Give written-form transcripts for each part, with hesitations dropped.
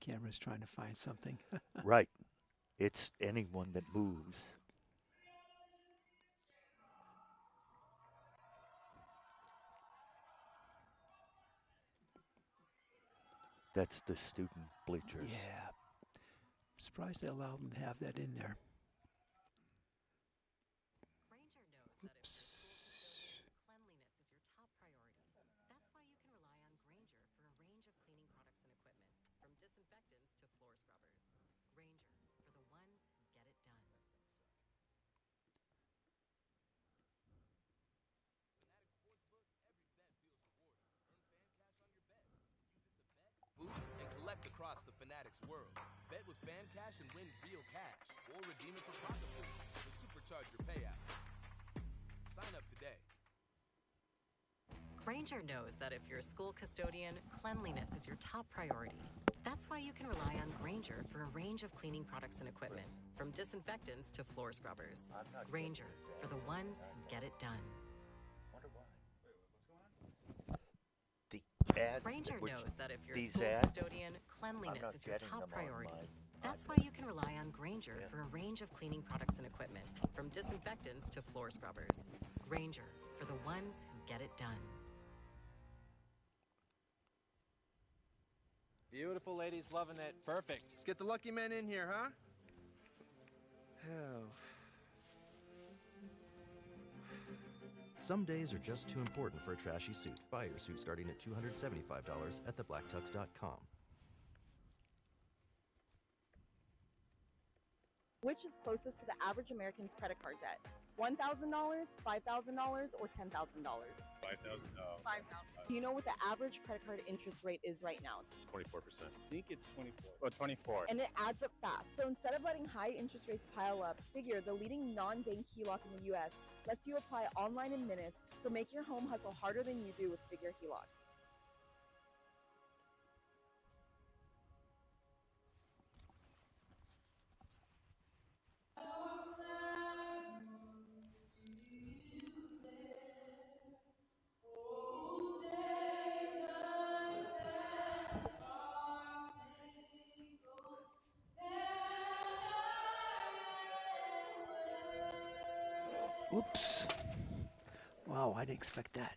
Camera's trying to find something. Right. It's anyone that moves. That's the student bleachers. Yeah. Surprised they allowed them to have that in there. Granger knows that if cleanliness is your top priority. That's why you can rely on Granger for a range of cleaning products and equipment, from disinfectants to floor scrubbers. Granger, for the ones who get it done. Boost and collect across the Fanatics world. Bet with Fan Cash and win real cash, or redeem it for Pocket Boost to supercharge your payout. Sign up today. Granger knows that if you're a school custodian, cleanliness is your top priority. That's why you can rely on Granger for a range of cleaning products and equipment, from disinfectants to floor scrubbers. Granger, for the ones who get it done. Ads Granger knows that if you're a these school ads, custodian, cleanliness is your getting top them on priority. my That's why you can rely on Granger for a range of cleaning products and equipment, from disinfectants to floor scrubbers. Granger, for the ones who get it done. Beautiful ladies, loving it. Perfect. Let's get the lucky man in here, huh? Oh. Some days are just too important for a trashy suit. Buy your suit starting at $275 at thebblacktux.com. Which is closest to the average American's credit card debt? $1,000, $5,000, or $10,000? $5,000. $5,000. Do you know what the average credit card interest rate is right now? 24%. I think it's 24. Oh, 24. And it adds up fast. So instead of letting high interest rates pile up, Figure, the leading non-bank HELOC in the U.S., lets you apply online in minutes. So make your home hustle harder than you do with Figure HELOC. Oops. Wow, I didn't expect that.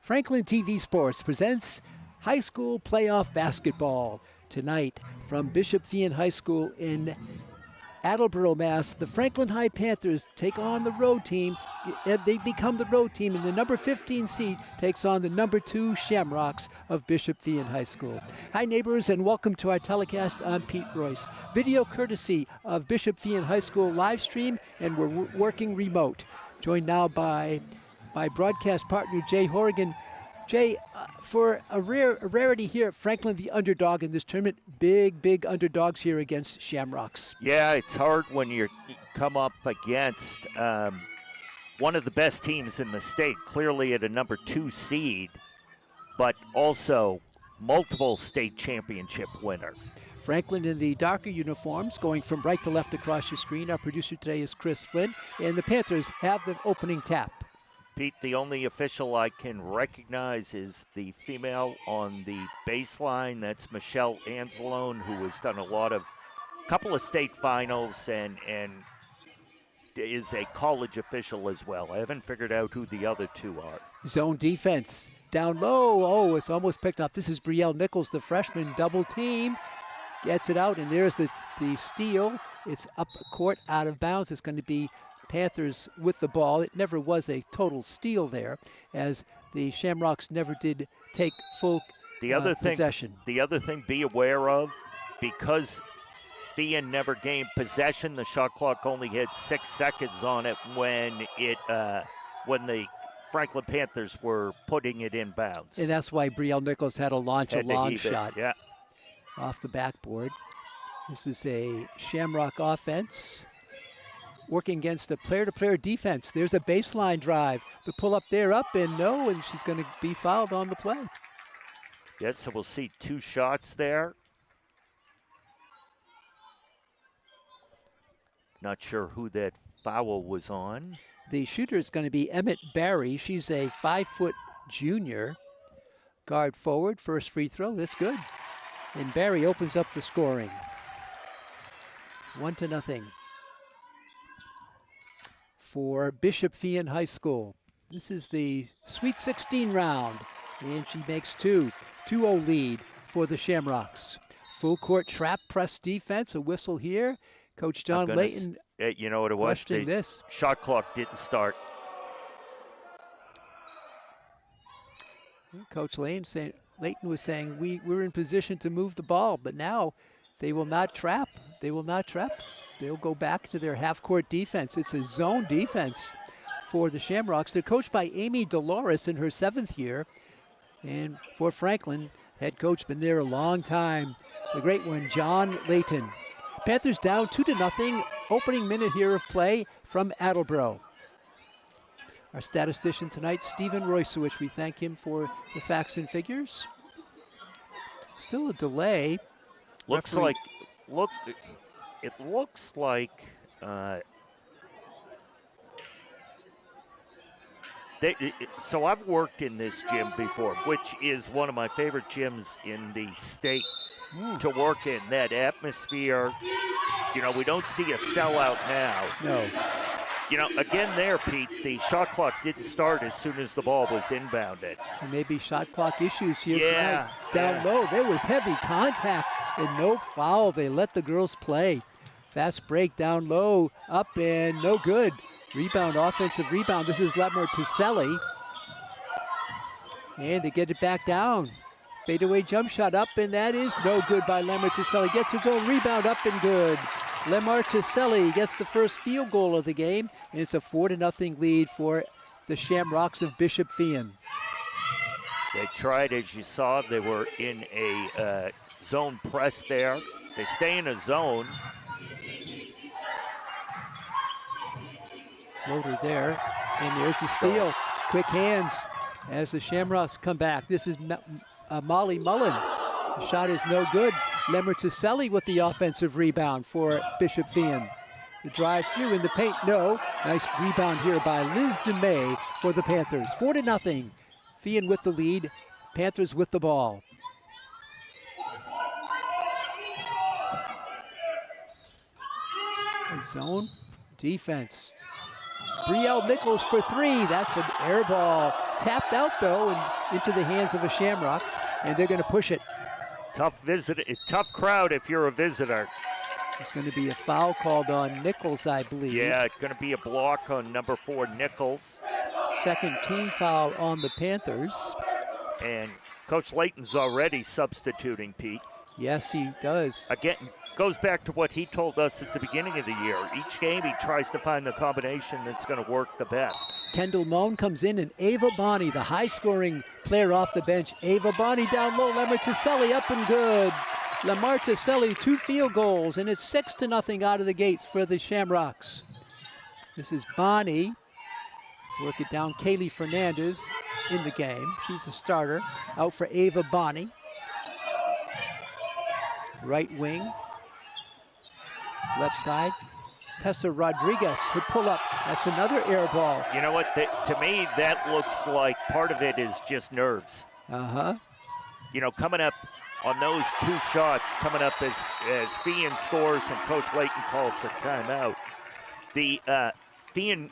Franklin TV Sports presents high school playoff basketball tonight from Bishop Feehan High School in Attleboro, Mass. The Franklin High Panthers take on the road team. They become the road team, and the number 15 seed takes on the number 2 Shamrocks of Bishop Feehan High School. Hi, neighbors, and welcome to our telecast. I'm Pete Royce. Video courtesy of Bishop Feehan High School live stream, and we're working remote. Joined now by broadcast partner Jay Horrigan. Jay, for a rarity here at Franklin, the underdog in this tournament, big underdogs here against Shamrocks. Yeah, it's hard when you come up against one of the best teams in the state, clearly at a number 2 seed, but also multiple state championship winner. Franklin in the darker uniforms, going from right to left across your screen. Our producer today is Chris Flynn, and the Panthers have the opening tap. Pete, the only official I can recognize is the female on the baseline. That's Michelle Anzalone, who has done a couple of state finals and is a college official as well. I haven't figured out who the other two are. Zone defense down low. Oh, it's almost picked up. This is Brielle Nichols, the freshman, double team. Gets it out, and there's the steal. It's up court, out of bounds. It's going to be Panthers with the ball. It never was a total steal there, as the Shamrocks never did take full possession. The other thing be aware of, because Feehan never gained possession, the shot clock only had 6 seconds on it when the Franklin Panthers were putting it in bounds. And that's why Brielle Nichols had to launch a long shot yeah. off the backboard. This is a Shamrock offense working against a player-to-player defense. There's a baseline drive. The pull up there, up and no, and she's going to be fouled on the play. Yes, so we'll see 2 shots there. Not sure who that foul was on. The shooter is going to be Emmett Barry. She's a 5-foot junior. Guard forward, first free throw, that's good. And Barry opens up the scoring. 1-0 for Bishop Feehan High School. This is the Sweet 16 round, and she makes 2. 2-0 lead for the Shamrocks. Full court trap press defense, a whistle here. Coach John Layton, you know what it was? questioning this. Shot clock didn't start. Coach Layton was saying we're in position to move the ball, but now they will not trap. They will not trap. They'll go back to their half-court defense. It's a zone defense for the Shamrocks. They're coached by Amy Dolores in her 7th year. And for Franklin, head coach been there a long time. The great one, John Layton. Panthers down 2-0. Opening minute here of play from Attleboro. Our statistician tonight, Stephen Roysowicz. We thank him for the facts and figures. Still a delay. Looks Referee- like, it looks like so I've worked in this gym before, which is one of my favorite gyms in the state to work in. That atmosphere, you know, we don't see a sellout now. No. You know, again there, Pete, the shot clock didn't start as soon as the ball was inbounded. So maybe shot clock issues here Yeah, tonight. Down low, there was heavy contact and no foul. They let the girls play. Fast break down low, up and no good. Rebound, offensive rebound. This is Lemmer Tuselli. And they get it back down. Fadeaway jump shot up, and that is no good by Lemmer Tuselli. Gets his own rebound up and good. Lemmer Tuselli gets the first field goal of the game, and it's a 4-0 lead for the Shamrocks of Bishop Feehan. They tried, as you saw, they were in a zone press there. They stay in a zone. Floater there, and there's the steal. Quick hands as the Shamrocks come back. This is Molly Mullen. The shot is no good. Lemmer Tuselli with the offensive rebound for Bishop Feehan. The drive through in the paint, no. Nice rebound here by Liz DeMay for the Panthers. 4-0. Feehan with the lead. Panthers with the ball. Zone defense. Brielle Nichols for 3. That's an air ball. Tapped out, though, and into the hands of a Shamrock, and they're going to push it. Tough crowd if you're a visitor. It's going to be a foul called on Nichols, I believe. Yeah, it's going to be a block on number 4, Nichols. Second team foul on the Panthers. And Coach Layton's already substituting, Pete. Yes, he does. Again, goes back to what he told us at the beginning of the year. Each game he tries to find the combination that's going to work the best. Kendall Moan comes in, and Ava Bonney, the high-scoring player off the bench. Ava Bonney down low, Lemmer Tuselli up and good. Lemmer Tuselli, 2 field goals, and it's 6-0 out of the gates for the Shamrocks. This is Bonney. Work it down, Kaylee Fernandez in the game. She's the starter. Out for Ava Bonney. Right wing. Left side. Tessa Rodriguez, who pull up. That's another air ball. You know what? To me, that looks like part of it is just nerves. Uh-huh. You know, coming up on those 2 shots, coming up as Feehan scores and Coach Layton calls a timeout. The Feehan,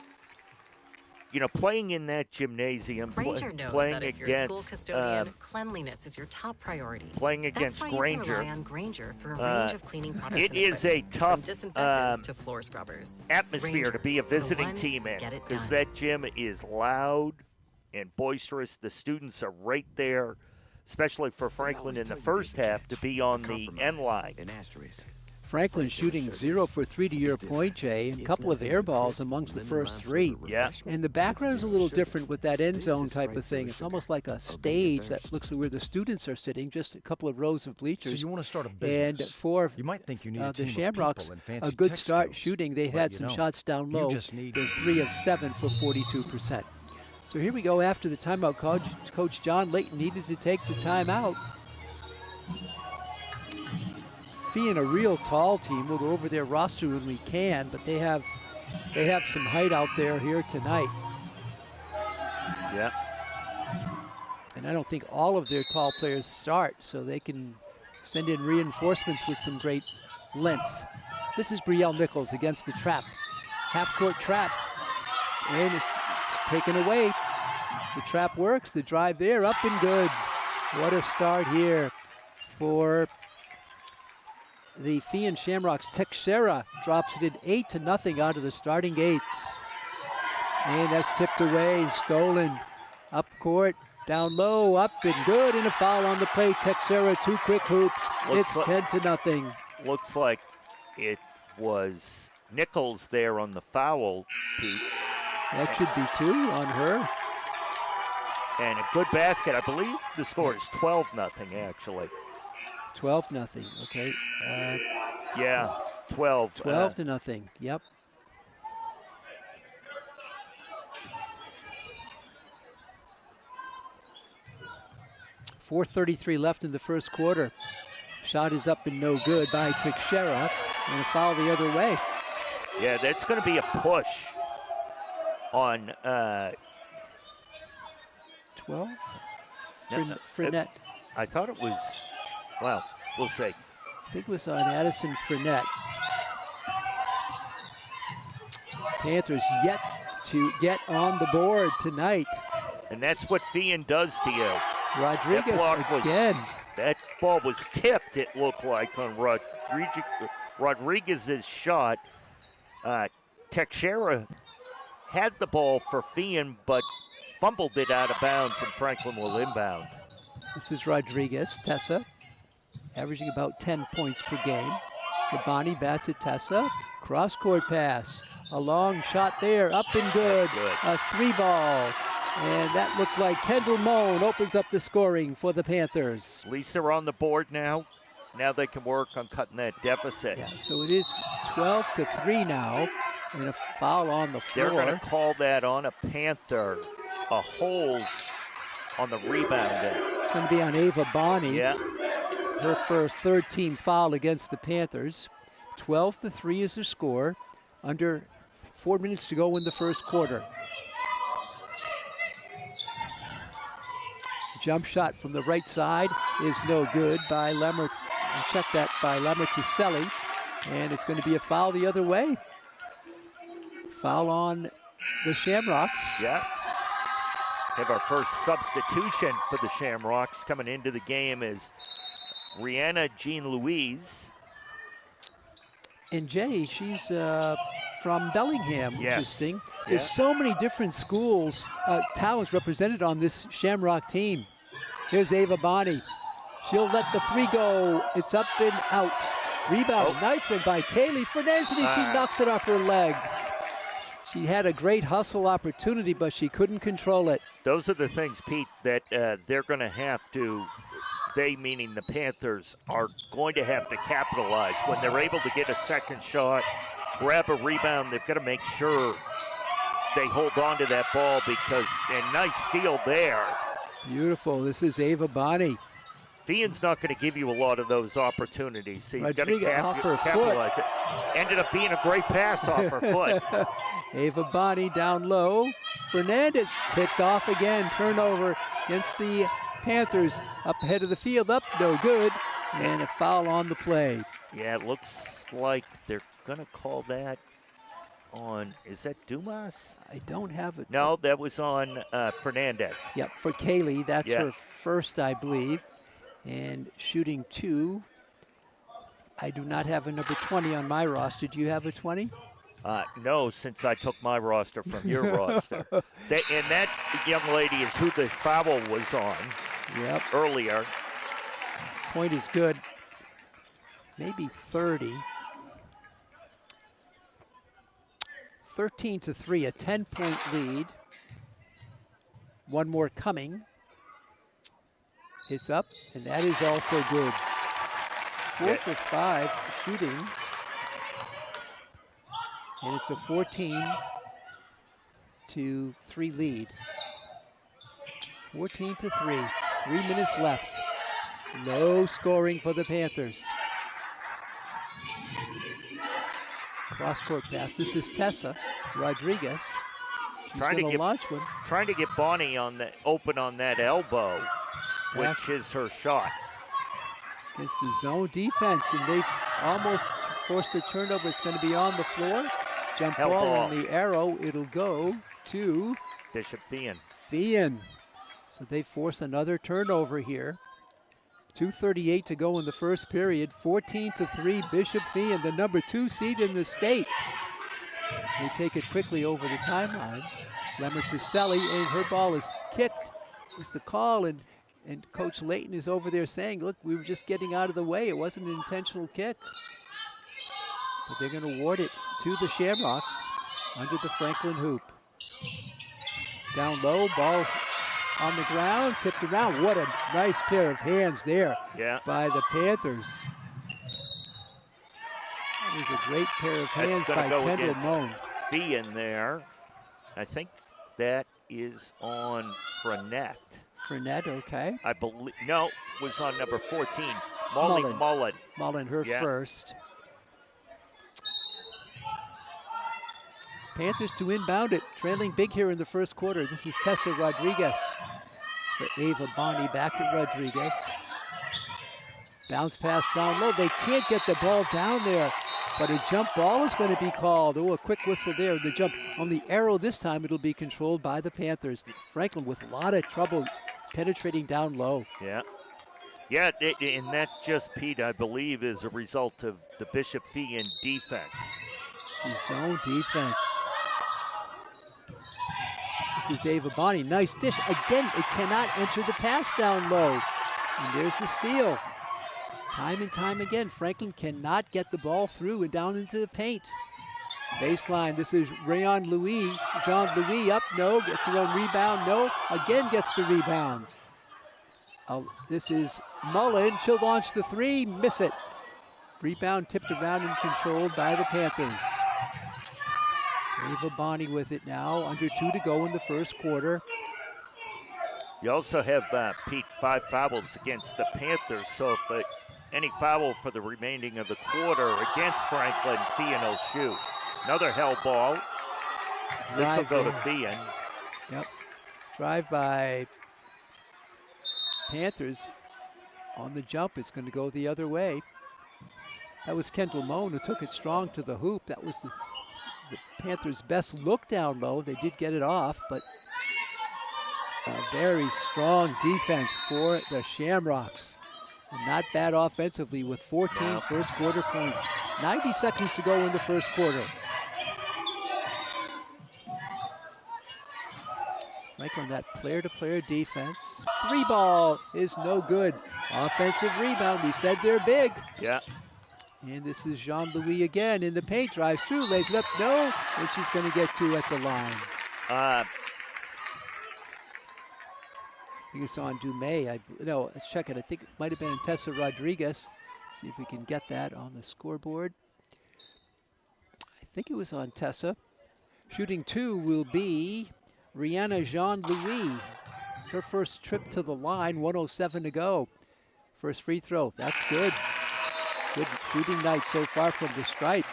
you know, playing in that gymnasium, Granger knows playing that if you're against school custodian, cleanliness is your top priority. playing against That's why Granger. You can rely on Granger for a range of cleaning products. It and is a equipment, tough from disinfectants to floor scrubbers. atmosphere Granger, to be a the visiting ones team in, get it because done. that gym is loud and boisterous. The students are right there, especially for Franklin in the first half, to be on the end line. Franklin shooting 0 for 3 to your point, Jay, and a couple of air balls amongst the first 3. Yeah. And the background is a little different with that end zone type of thing. It's almost like a stage that looks where the students are sitting, just a couple of rows of bleachers. So you want to start a business. And for you might think you need a the team Shamrocks, of people and fancy a good tech start skills, shooting. They but had you some don't. shots down You low. just need They're 3 of 7 for 42%. So here we go after the timeout. Coach John Layton needed to take the timeout. Feehan, a real tall team. We'll go over their roster when we can, but they have some height out there here tonight. Yeah. And I don't think all of their tall players start, so they can send in reinforcements with some great length. This is Brielle Nichols against the trap. Half-court trap. And it's taken away. The trap works. The drive there, up and good. What a start here for the Feehan Shamrocks. Teixeira drops it in 8-0 out of the starting gates. And that's tipped away, stolen. Up court, down low, up and good, and a foul on the play. Teixeira, 2 quick hoops. Looks It's 10-0. Looks like it was Nichols there on the foul, Pete. That should be 2 on her. And a good basket. I believe the score is 12-0 actually. 12-0, okay. Yeah, 12. 12-0, yep. .433 left in the first quarter. Shot is up and no good by Teixeira, and a foul the other way. Yeah, that's going to be a push on 12? No, Fournette. I thought it was, well, we'll see. I think it was on Addison Fournette. Panthers yet to get on the board tonight. And that's what Feehan does to you. Rodriguez again. That ball was tipped, it looked like, on Rodriguez's shot. Teixeira had the ball for Feehan, but fumbled it out of bounds, and Franklin will inbound. This is Rodriguez. Tessa averaging about 10 points per game. Rabani back to Tessa. Cross-court pass. A long shot there. Up and good. A 3-ball. And that looked like Kendall Moan opens up the scoring for the Panthers. At least they're on the board now. Now they can work on cutting that deficit. Yeah, so it is 12-3 now. And a foul on the floor. They're going to call that on a Panther. A hold on the rebound. It's going to be on Ava Bonney. Yeah. Her first third-team foul against the Panthers. 12-3 is the score. Under 4 minutes to go in the first quarter. Jump shot from the right side is no good by Lemmer. Check that by Lemmer to Selly. And it's going to be a foul the other way. Foul on the Shamrocks. Yeah. Have our first substitution for the Shamrocks coming into the game is Rihanna Jean-Louise. And Jay, she's from Bellingham, Yes. interesting. Yeah. There's so many different schools, talents represented on this Shamrock team. Here's Ava Bonney. She'll let the 3 go. It's up and out. Rebound, nice one by Kaylee Fernandez, and she knocks it off her leg. She had a great hustle opportunity, but she couldn't control it. Those are the things, Pete, that they're going to have to, they meaning the Panthers, are going to have to capitalize. When they're able to get a second shot, grab a rebound, they've got to make sure they hold on to that ball because, and nice steal there. Beautiful. This is Ava Bonney. Feehan's not going to give you a lot of those opportunities, so you've got to Rodriguez off her capitalize it. Ended up being a great pass off her foot. Ava Bonney down low. Fernandez picked off again. Turnover against the Panthers. Up ahead of the field. Up, no good. And a foul on the play. Yeah, it looks like they're going to call that on, is that Dumas? I don't have it. No, that was on Fernandez. Yep, for Kaylee. That's Yeah. her first, I believe. And shooting 2. I do not have a number 20 on my roster. Do you have a 20? No, since I took my roster from your roster. And that young lady is who the foul was on earlier. Point is good. Maybe 30. 13-3, a 10-point lead. One more coming. It's up, and that is also good. 4 for 5 shooting. And it's a 14-3 lead. 14-3, 3 minutes left. No scoring for the Panthers. Cross-court pass. This is Tessa Rodriguez. She's going to launch one. Trying to get Bonnie open on that elbow, which is her shot. Against the zone defense, and they've almost forced a turnover. It's going to be on the floor. Jump ball on the arrow. It'll go to Bishop Feehan. Feehan. So they force another turnover here. 2:38 to go in the first period. 14-3, Bishop Feehan, the number 2 seed in the state. They take it quickly over the timeline. Lemmer to Selly, and her ball is kicked. It's the call, and Coach Layton is over there saying, look, we were just getting out of the way. It wasn't an intentional kick. But they're going to award it to the Shamrocks under the Franklin hoop. Down low, ball on the ground, tipped around. What a nice pair of hands there by the Panthers. That was a great pair of hands by Kendall Moan. Feehan there. I think that is on Frenette. Frenette, okay. I believe, no, was on number 14. Molly Mullen. Mullen, her first. Panthers to inbound it, trailing big here in the first quarter. This is Tessa Rodriguez for Ava Bonney, back to Rodriguez. Bounce pass down low. They can't get the ball down there, but a jump ball is going to be called. Oh, a quick whistle there. The jump on the arrow this time, it'll be controlled by the Panthers. Franklin with a lot of trouble penetrating down low. Yeah, and that just, Pete, I believe, is a result of the Bishop Feehan defense. It's zone defense. This is Ava Bonney. Nice dish. Again, it cannot enter the pass down low. And there's the steal. Time and time again, Franklin cannot get the ball through and down into the paint. Baseline, this is Jean-Louis up, no, gets her own rebound, no, again gets the rebound. This is Mullen, she'll launch the 3, miss it. Rebound tipped around and controlled by the Panthers. Ava Bonney with it now, under 2 to go in the first quarter. You also have, Pete, 5 fouls against the Panthers, so if any foul for the remaining of the quarter against Franklin, Feehan will shoot. Another hell ball. This will go to Feehan. Yep. Drive by Panthers on the jump. It's going to go the other way. That was Kendall Moan who took it strong to the hoop. That was the Panthers' best look down low. They did get it off, but a very strong defense for the Shamrocks. And not bad offensively with 14 first quarter points. 90 seconds to go in the first quarter. Franklin, that player-to-player defense. 3 ball is no good. Offensive rebound, we said they're big. Yeah. And this is Jean-Louis again in the paint, drives through, lays it up, no, and she's going to get 2 at the line. I think it's on Dumais. No, let's check it. I think it might have been Tessa Rodriguez. See if we can get that on the scoreboard. I think it was on Tessa. Shooting 2 will be Rihanna Jean-Louis. Her first trip to the line, 1:07 to go. First free throw, that's good. Good shooting night so far from the stripe.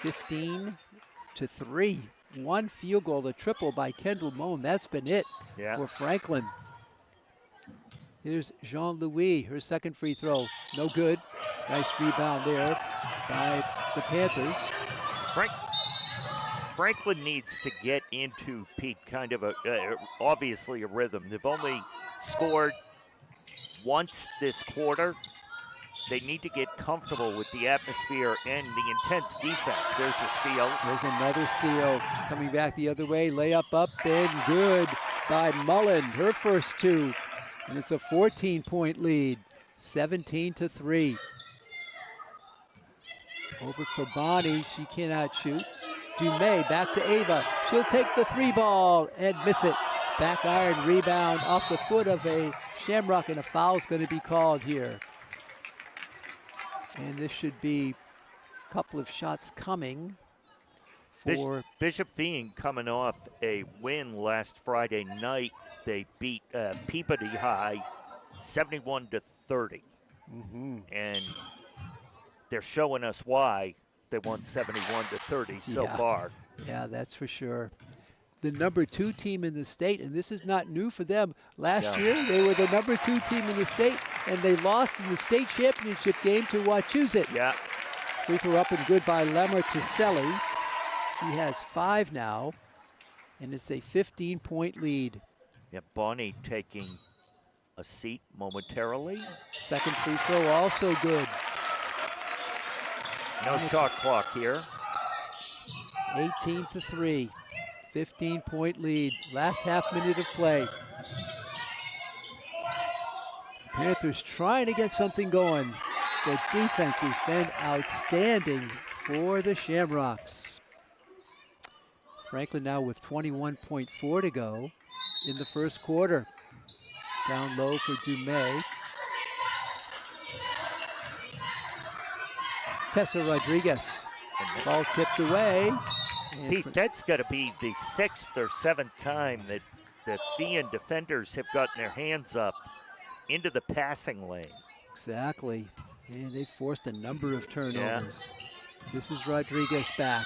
15-3. 1 field goal, a triple by Kendall Moan. That's been it for Franklin. Here's Jean-Louis, her second free throw. No good. Nice rebound there by the Panthers. Franklin needs to get into, Pete, kind of obviously a rhythm. They've only scored once this quarter. They need to get comfortable with the atmosphere and the intense defense. There's a steal. There's another steal. Coming back the other way. Layup up and good by Mullen. Her first 2. And it's a 14-point lead. 17-3. Over for Bonnie. She cannot shoot. Dumais back to Ava. She'll take the 3-ball and miss it. Back iron rebound off the foot of a Shamrock, and a foul's going to be called here. And this should be a couple of shots coming for Bishop Feehan coming off a win last Friday night. They beat Peabody High 71-30. And they're showing us why they won 71-30 so far. Yeah, that's for sure. The number 2 team in the state, and this is not new for them. Last year, they were the number 2 team in the state, and they lost in the state championship game to Wachusett. Yeah. Free throw up and good by Lemmer to Selly. She has 5 now, and it's a 15-point lead. Yeah, Bonnie taking a seat momentarily. Second free throw also good. No shot clock here. 18-3. 15-point lead. Last half minute of play. Panthers trying to get something going. The defense has been outstanding for the Shamrocks. Franklin now with 21.4 to go in the first quarter. Down low for Dumais. Tessa Rodriguez. Ball tipped away. Pete, that's got to be the 6th or 7th time that the Feehan defenders have gotten their hands up into the passing lane. Exactly. And they forced a number of turnovers. This is Rodriguez back.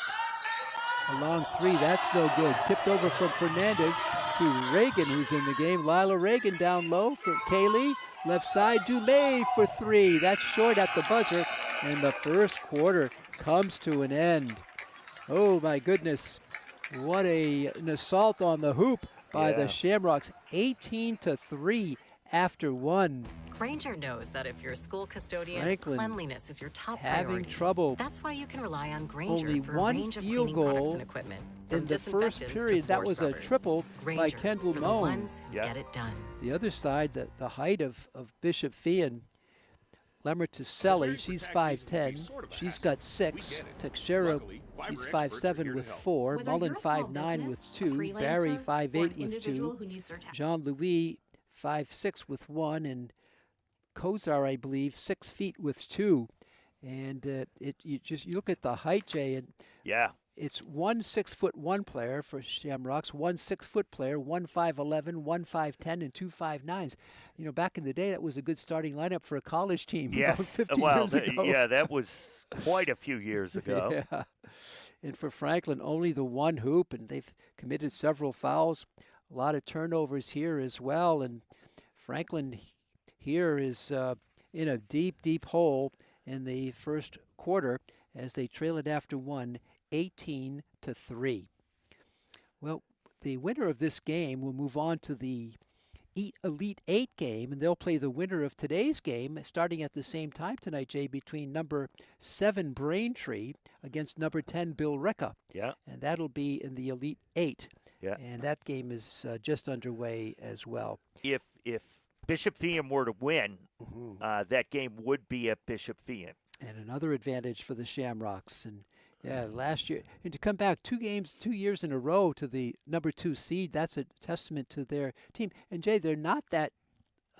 A long 3, that's no good. Tipped over from Fernandez to Reagan, who's in the game. Lila Reagan down low for Kaylee. Left side, Dumais for 3. That's short at the buzzer. And the first quarter comes to an end. Oh my goodness. What an assault on the hoop by the Shamrocks. 18-3 after 1. Granger knows that if you're a school custodian, cleanliness is your top having priority. trouble. That's why you can rely on Granger Only for a one range of field cleaning products goal and equipment. From in the first disinfectants period. to That floor was a scrubbers. triple by Granger, Kendall for the Moan. ones who get it done. The other side, the height of Bishop Feehan. Lemmer to Selly, she's 5'10". She's got 6. Texera, she's 5'7" with 4. Mullen 5'9" with 2. Barry 5'8" with 2. Jean-Louis 5'6" with 1. And Kozar, I believe, 6 feet with 2. And you look at the height, Jay, and it's one 6'1" player for Shamrocks, one 6-foot player, one 5'11", one 5'10", and 2 5'9s. You know, back in the day, that was a good starting lineup for a college team. Yes, 50 years ago. That was quite a few years ago. Yeah. And for Franklin, only the one hoop, and they've committed several fouls. A lot of turnovers here as well. And Franklin here is in a deep, deep hole in the first quarter as they trail it after 1, 18-3. Well, the winner of this game will move on to the Elite 8 game, and they'll play the winner of today's game starting at the same time tonight, Jay, between number 7 Braintree against number 10 Billerica. Yeah. And that'll be in the Elite 8. Yeah. And that game is just underway as well. If Bishop Feehan were to win, that game would be at Bishop Feehan. And another advantage for the Shamrocks. And last year, and to come back 2 years in a row to the number 2 seed, that's a testament to their team. And Jay, they're not that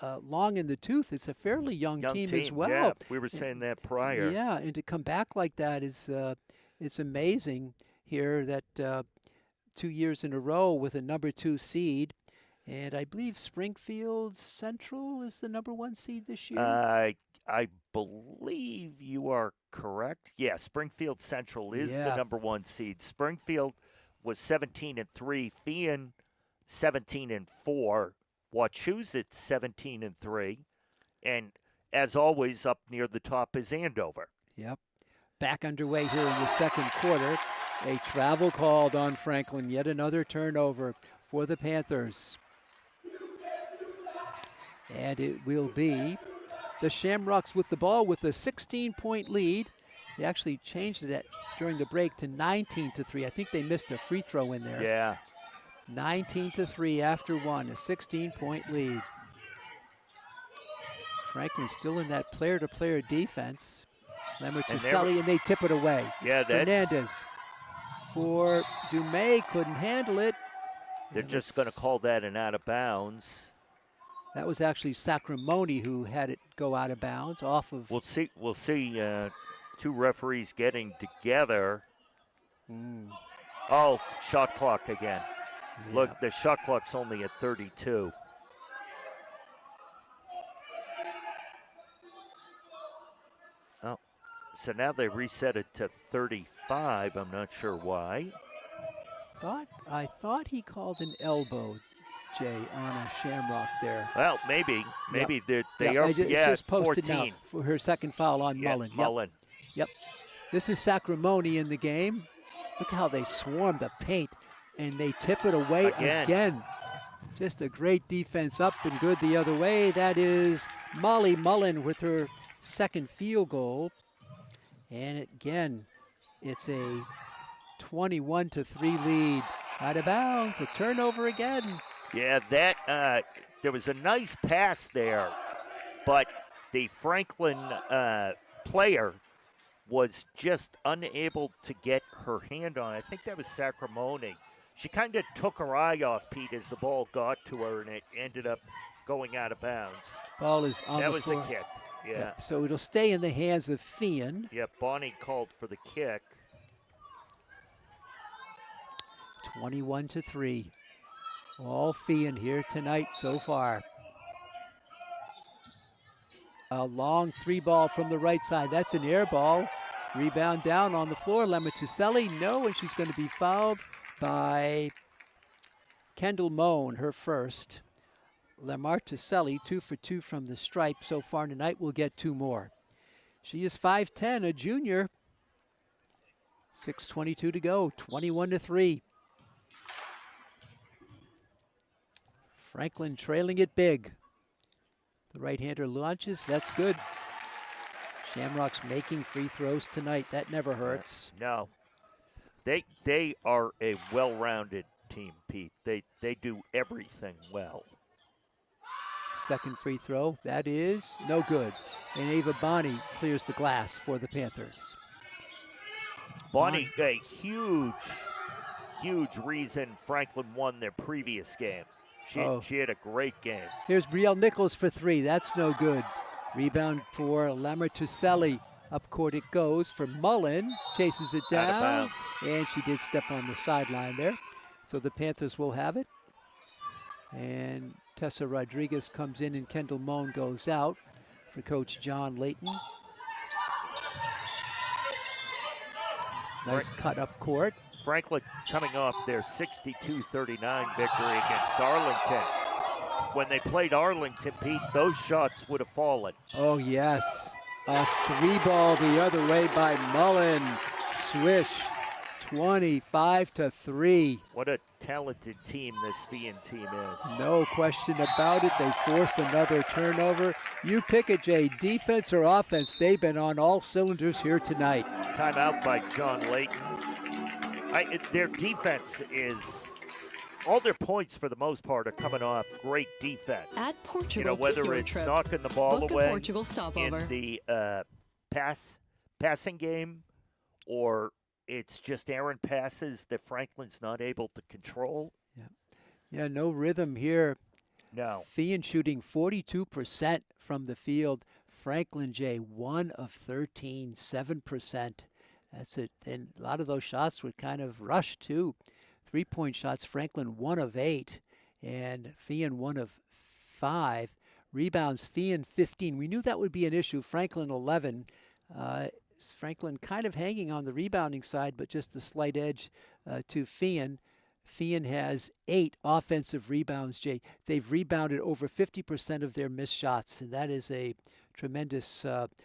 long in the tooth. It's a fairly young team as well. Yeah, we were saying that prior. Yeah, and to come back like that is it's amazing here that 2 years in a row with a number 2 seed. And I believe Springfield Central is the number 1 seed this year. I believe you are correct. Yeah, Springfield Central is the number 1 seed. Springfield was 17-3. Feehan 17-4. Wachusett 17-3. And as always, up near the top is Andover. Yep. Back underway here in the second quarter. A travel called on Franklin. Yet another turnover for the Panthers. And it will be the Shamrocks with the ball with a 16-point lead. They actually changed it during the break to 19-3. I think they missed a free throw in there. Yeah. 19-3 after 1, a 16-point lead. Franklin still in that player-to-player defense. Lamartuselli, and they tip it away. Yeah, that's. Fernandez for Dumais, couldn't handle it. They're And just going to call that an out of bounds. That was actually Sacramone who had it go out of bounds off of. We'll see. Two referees getting together. Oh, shot clock again. Yeah. Look, the shot clock's only at 32. Oh, so now they reset it to 35. I'm not sure why. I thought he called an elbow, Jay, on a Shamrock there. Well, maybe they Yep, are. it's just posted 14 now for her second foul on Mullen. Yep. Mullen. Yep. This is Sacramone in the game. Look how they swarm the paint, and they tip it away again. Just a great defense up and good the other way. That is Molly Mullen with her second field goal. And again, it's a 21-3 lead. Out of bounds, a turnover again. Yeah, that there was a nice pass there, but the Franklin player was just unable to get her hand on it. I think that was Sacramone. She kind of took her eye off, Pete, as the ball got to her, and it ended up going out of bounds. Ball is on that the was floor. a kick, yeah. Yep, so it'll stay in the hands of Feehan. Yeah, Bonnie called for the kick. 21-3. All Feehan here tonight so far. A long three ball from the right side. That's an air ball. Rebound down on the floor. Lamartuselli, no, and she's going to be fouled by Kendall Moan, her first. Lamartuselli, 2 for 2 from the stripe so far tonight. Will get 2 more. She is 5'10", a junior. 6:22 to go. 21-3. Franklin trailing it big. The right-hander launches. That's good. Shamrock's making free throws tonight. That never hurts. No. They are a well-rounded team, Pete. They do everything well. Second free throw. That is no good. And Ava Bonney clears the glass for the Panthers. Bonnie, a huge reason Franklin won their previous game. She had a great game. Here's Brielle Nichols for 3. That's no good. Rebound for Lamartuselli. Up court it goes for Mullen. Chases it down. Out of bounds. And she did step on the sideline there. So the Panthers will have it. And Tessa Rodriguez comes in and Kendall Moan goes out for Coach John Layton. Nice cut up court. Franklin coming off their 62-39 victory against Arlington. When they played Arlington, Pete, those shots would have fallen. Oh, yes. A 3-ball the other way by Mullen. Swish. 25-3. What a talented team this Feehan team is. No question about it. They force another turnover. You pick it, Jay. Defense or offense, they've been on all cylinders here tonight. Timeout by John Layton. Their defense is, all their points for the most part are coming off great defense. At Portugal, whether it's knocking the ball away Portugal stopover. in the passing game, or it's just errant passes that Franklin's not able to control. Yeah, no rhythm here. No. Feehan shooting 42% from the field. Franklin, Jay, 1 of 13, 7%. That's it. And a lot of those shots were kind of rushed, too. 3-point shots, Franklin 1 of 8, and Feehan 1 of 5. Rebounds, Feehan 15. We knew that would be an issue. Franklin 11. Franklin kind of hanging on the rebounding side, but just a slight edge to Feehan. Feehan has 8 offensive rebounds, Jay. They've rebounded over 50% of their missed shots, and that is a tremendous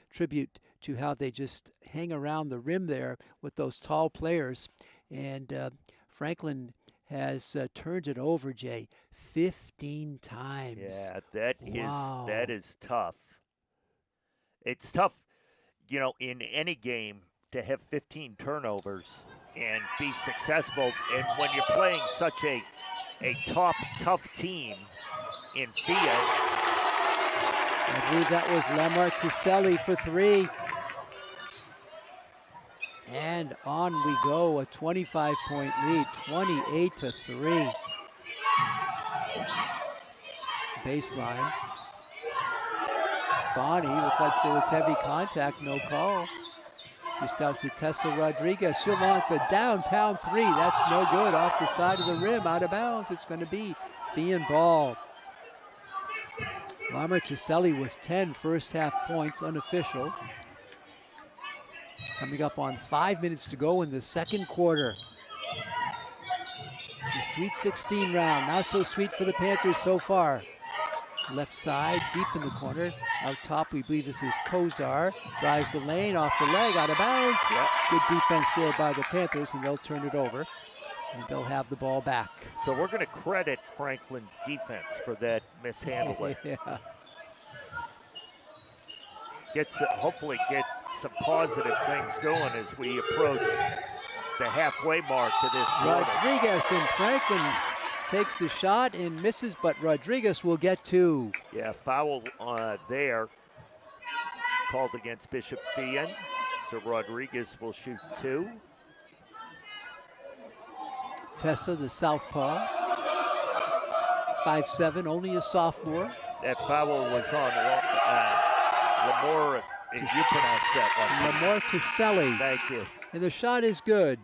tribute to how they just hang around the rim there with those tall players. And Franklin has turned it over, Jay, 15 times. Yeah, that Wow. is tough. It's tough, in any game to have 15 turnovers and be successful. And when you're playing such a tough team in Feehan. I believe that was Lamartuselli for 3. And on we go, a 25-point lead, 28-3. Baseline. Bonnie, looked like there was heavy contact, no call. Just out to Tessa Rodriguez. She wants a downtown three. That's no good. Off the side of the rim, out of bounds. It's going to be Feehan ball. Lamar Tiselli with 10 first half points, unofficial. Coming up on 5 minutes to go in the second quarter. The Sweet 16 round, not so sweet for the Panthers so far. Left side, deep in the corner. Out top, we believe this is Kozar. Drives the lane, off the leg, out of bounds. Yep. Good defense there by the Panthers, and they'll turn it over. And they'll have the ball back. So we're going to credit Franklin's defense for that mishandling. Yeah. Hopefully get some positive things going as we approach the halfway mark to this quarter. Rodriguez and Franklin takes the shot and misses, but Rodriguez will get two. Yeah, foul there called against Bishop Feehan. So Rodriguez will shoot two. Tessa, the southpaw. 5'7", only a sophomore. That foul was on Lamore. You pronounce that one. Lamar Tiselli. Thank you. And the shot is good.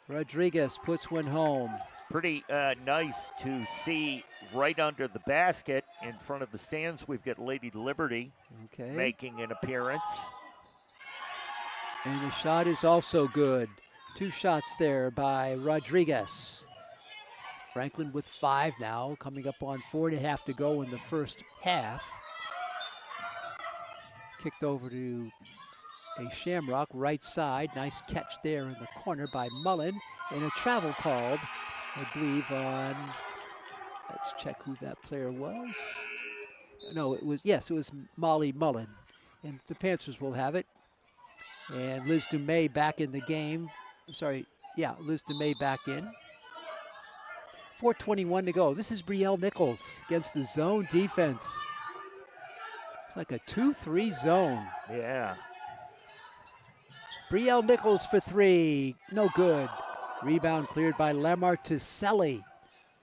Rodriguez puts one home. Pretty nice to see right under the basket in front of the stands. We've got Lady Liberty making an appearance. And the shot is also good. Two shots there by Rodriguez. Franklin with 5 now, coming up on 4.5 to go in the first half. Kicked over to a Shamrock right side. Nice catch there in the corner by Mullen. And a travel called, I believe, on, let's check who that player was. No, it was Molly Mullen. And the Panthers will have it. And Liz Dumais back in the game. Liz Dumais back in. 4:21 to go. This is Brielle Nichols against the zone defense. It's like a 2-3 zone. Yeah. Brielle Nichols for 3. No good. Rebound cleared by Lamar Tiselli.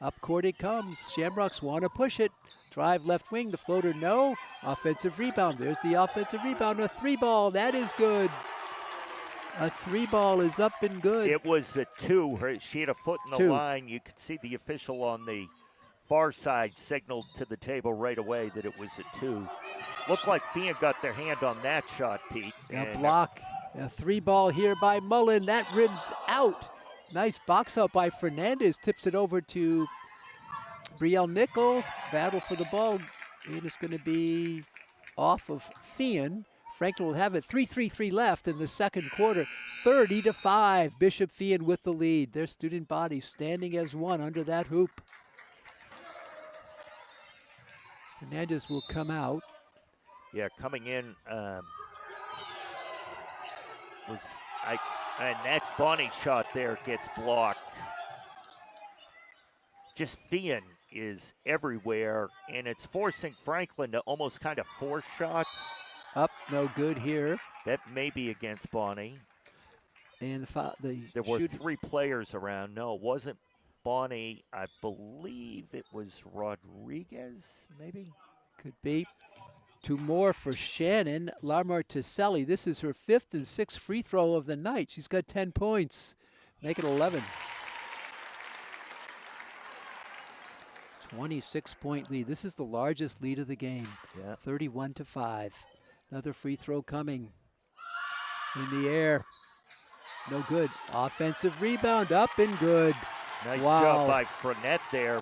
Up court it comes. Shamrocks want to push it. Drive left wing. The floater, no. Offensive rebound. There's the offensive rebound. A 3-ball. That is good. A 3-ball is up and good. It was a 2. She had a foot in the line. You could see the official on the far side signaled to the table right away that it was a 2. Looked like Feehan got their hand on that shot, Pete. A block. A 3-ball here by Mullen. That rims out. Nice box out by Fernandez. Tips it over to Brielle Nichols. Battle for the ball. And it's going to be off of Feehan. Franklin will have it. 3:33 left in the second quarter. 30-5. Bishop Feehan with the lead. Their student body standing as one under that hoop. Fernandez will come out. Yeah, coming in and that Bonnie shot there gets blocked. Just Feehan is everywhere, and it's forcing Franklin to almost kind of force shots. Up, no good here. That may be against Bonnie. And there were 3 players around. No, it wasn't Bonnie. I believe it was Rodriguez, maybe? Could be. 2 more for Shannon. Lamar Tiselli. This is her 5th and 6th free throw of the night. She's got 10 points. Make it 11. 26-point lead. This is the largest lead of the game. Yeah. 31-5. Another free throw coming. In the air. No good. Offensive rebound up and good. Nice job by Frenette there.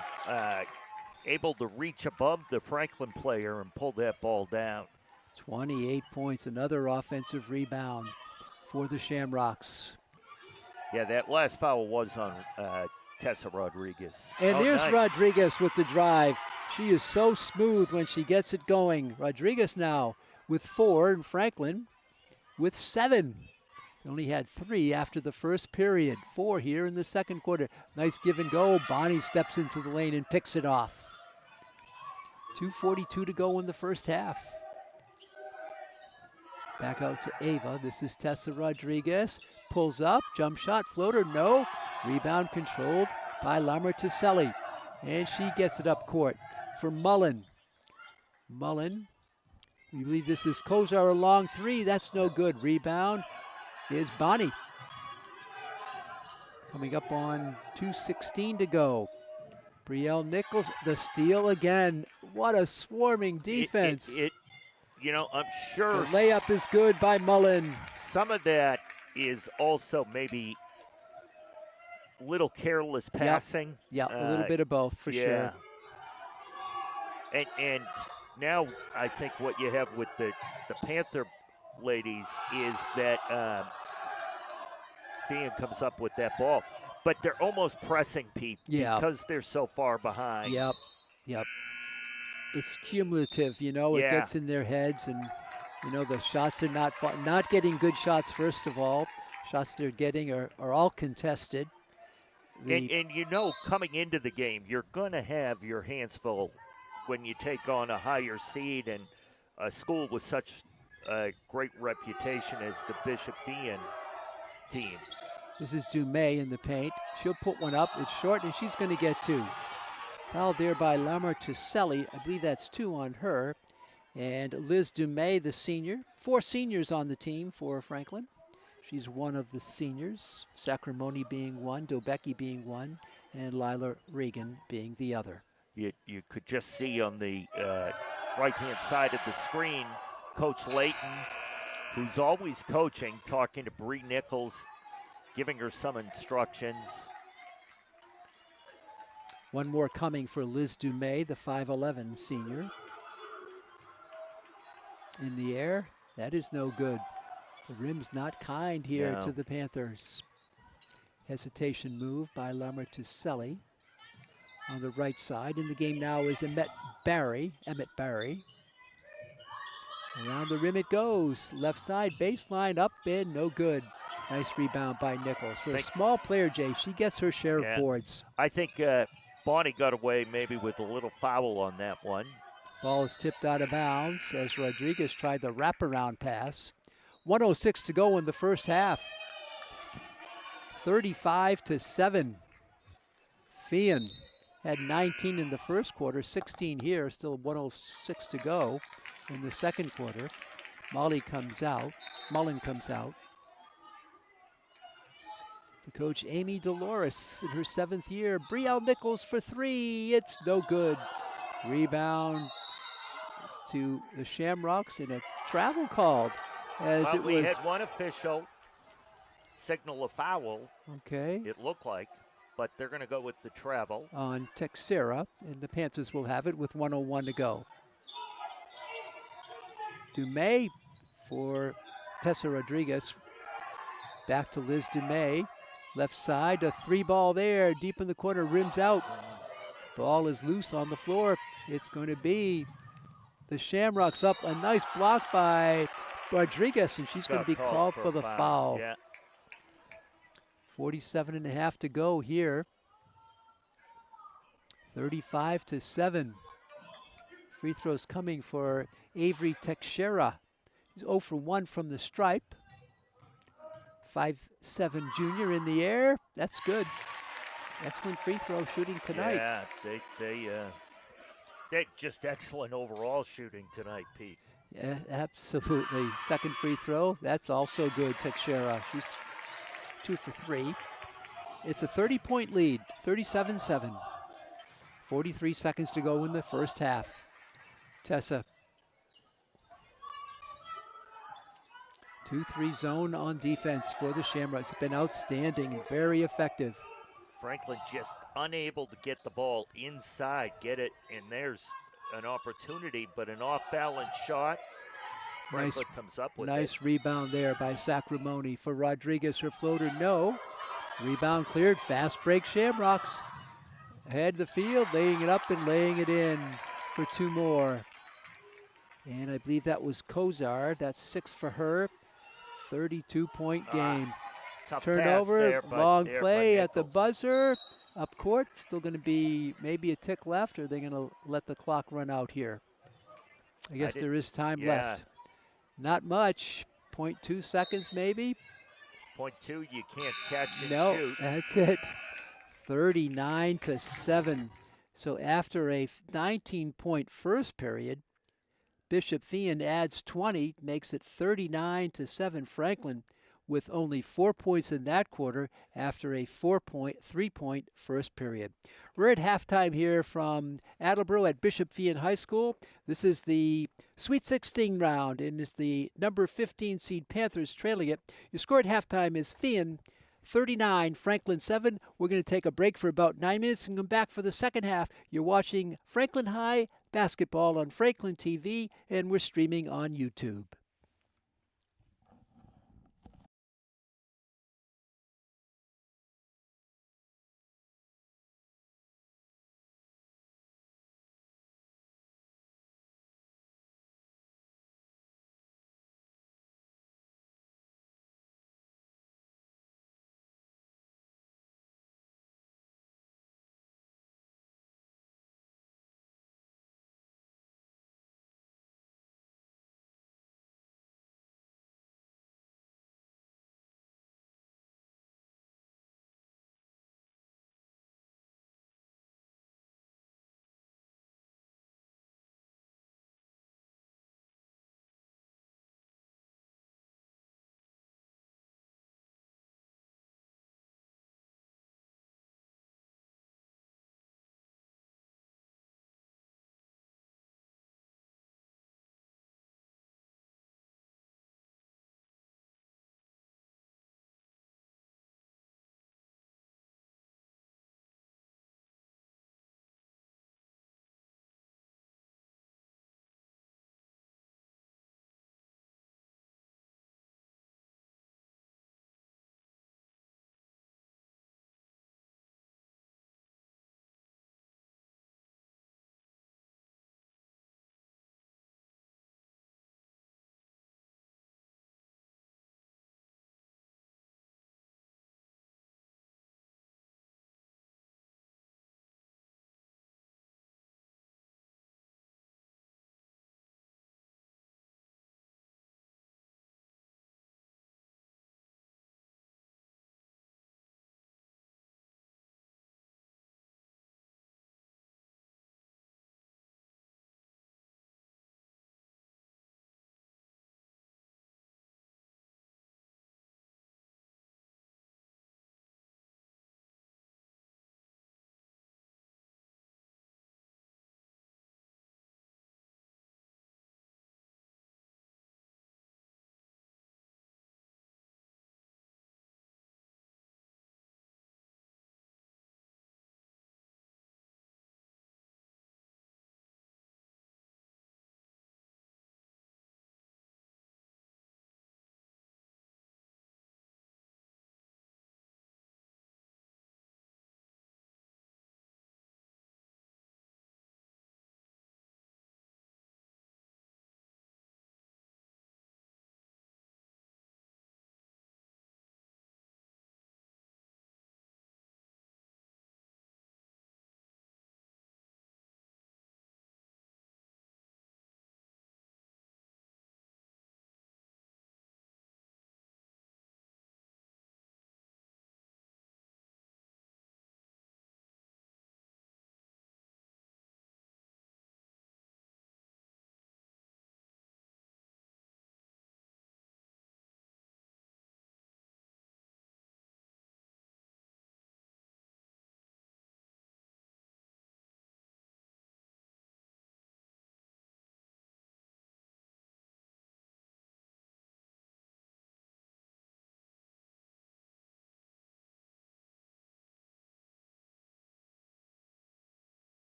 Able to reach above the Franklin player and pull that ball down. 28 points. Another offensive rebound for the Shamrocks. Yeah, that last foul was on Tessa Rodriguez. And here's Rodriguez with the drive. She is so smooth when she gets it going. Rodriguez now with 4 and Franklin with 7. They only had 3 after the first period. 4 here in the second quarter. Nice give and go. Bonnie steps into the lane and picks it off. 2:42 to go in the first half. Back out to Ava. This is Tessa Rodriguez. Pulls up, jump shot, floater, no. Rebound controlled by Lamartiselli. And she gets it up court for Mullen. Mullen, we believe this is Kozar, a long three. That's no good. Rebound is Bonnie. Coming up on 2:16 to go. Brielle Nichols, the steal again. What a swarming defense. You know, I'm sure The layup is good by Mullen. some of that is also maybe little careless passing. Yeah, a little bit of both for sure. And now I think what you have with the Panther ladies is that Feehan comes up with that ball. But they're almost pressing Pete because they're so far behind. Yep. It's cumulative, you know. It gets in their heads, and you know the shots are not getting good shots. First of all, shots they're getting are all contested. And you know, coming into the game, you're going to have your hands full when you take on a higher seed and a school with such a great reputation as the Bishop Feehan team. This is Dumais in the paint. She'll put one up. It's short, and she's going to get two. Fouled there by Lamartiselli. I believe that's two on her. And Liz Dumais, the senior. 4 seniors on the team for Franklin. She's one of the seniors. Sacramone being one, Dobecki being one, and Lila Regan being the other. You could just see on the right-hand side of the screen, Coach Layton, who's always coaching, talking to Bree Nichols, giving her some instructions. One more coming for Liz Dumais, the 5'11 senior. In the air, that is no good. The rim's not kind here to the Panthers. Hesitation move by Lamartiselli on the right side. In the game now is Emmett Barry. Around the rim it goes. Left side baseline, up and no good. Nice rebound by Nichols. For a small player, Jay, she gets her share of boards. I think Bonnie got away maybe with a little foul on that one. Ball is tipped out of bounds as Rodriguez tried the wraparound pass. 1:06 to go in the first half. 35-7. Feehan had 19 in the first quarter, 16 here, still 1:06 to go in the second quarter. Mullen comes out. For Coach Amy Dolores in her 7th year. Brielle Nichols for 3. It's no good. Rebound to the Shamrocks and a travel called. We had one official signal a foul. Okay. It looked like, but they're going to go with the travel. On Texera, and the Panthers will have it with 1:01 to go. Dumais for Tessa Rodriguez. Back to Liz Dumais. Left side, a 3-ball there, deep in the corner, rims out. Ball is loose on the floor. It's going to be the Shamrocks up. A nice block by Rodriguez, and she's going to be called for the foul. 47.5 to go here. 35-7. Free throws coming for Avery Texera. He's 0 for 1 from the stripe. 5'7" junior in the air. That's good. Excellent free throw shooting tonight. Yeah, they're just excellent overall shooting tonight, Pete. Yeah, absolutely. Second free throw. That's also good, Texera. She's 2 for 3. It's a 30-point lead, 37-7. 43 seconds to go in the first half. Tessa. 2-3 zone on defense for the Shamrocks. It's been outstanding and very effective. Franklin just unable to get the ball inside, get it, and there's an opportunity, but an off-balance shot. Franklin comes up with nice rebound there by Sacramone. For Rodriguez, her floater, no. Rebound cleared, fast break Shamrocks. Ahead of the field, laying it up and laying it in for 2 more. And I believe that was Kozar. That's 6 for her. 32-point game. Turnover, there, long play at the buzzer. Up court, still going to be maybe a tick left, or are they going to let the clock run out here? I guess there is time left. Not much. 0.2 seconds maybe. Point two, you can't catch and No, shoot. that's it. 39-7. So after a 19-point first period, Bishop Feehan adds 20, makes it 39-7. Franklin with only 4 points in that quarter after a 3-point first period. We're at halftime here from Attleboro at Bishop Feehan High School. This is the Sweet 16 round, and it's the number 15 seed Panthers trailing it. Your score at halftime is Feehan 39, Franklin 7. We're going to take a break for about 9 minutes and come back for the second half. You're watching Franklin High basketball on Franklin TV, and we're streaming on YouTube.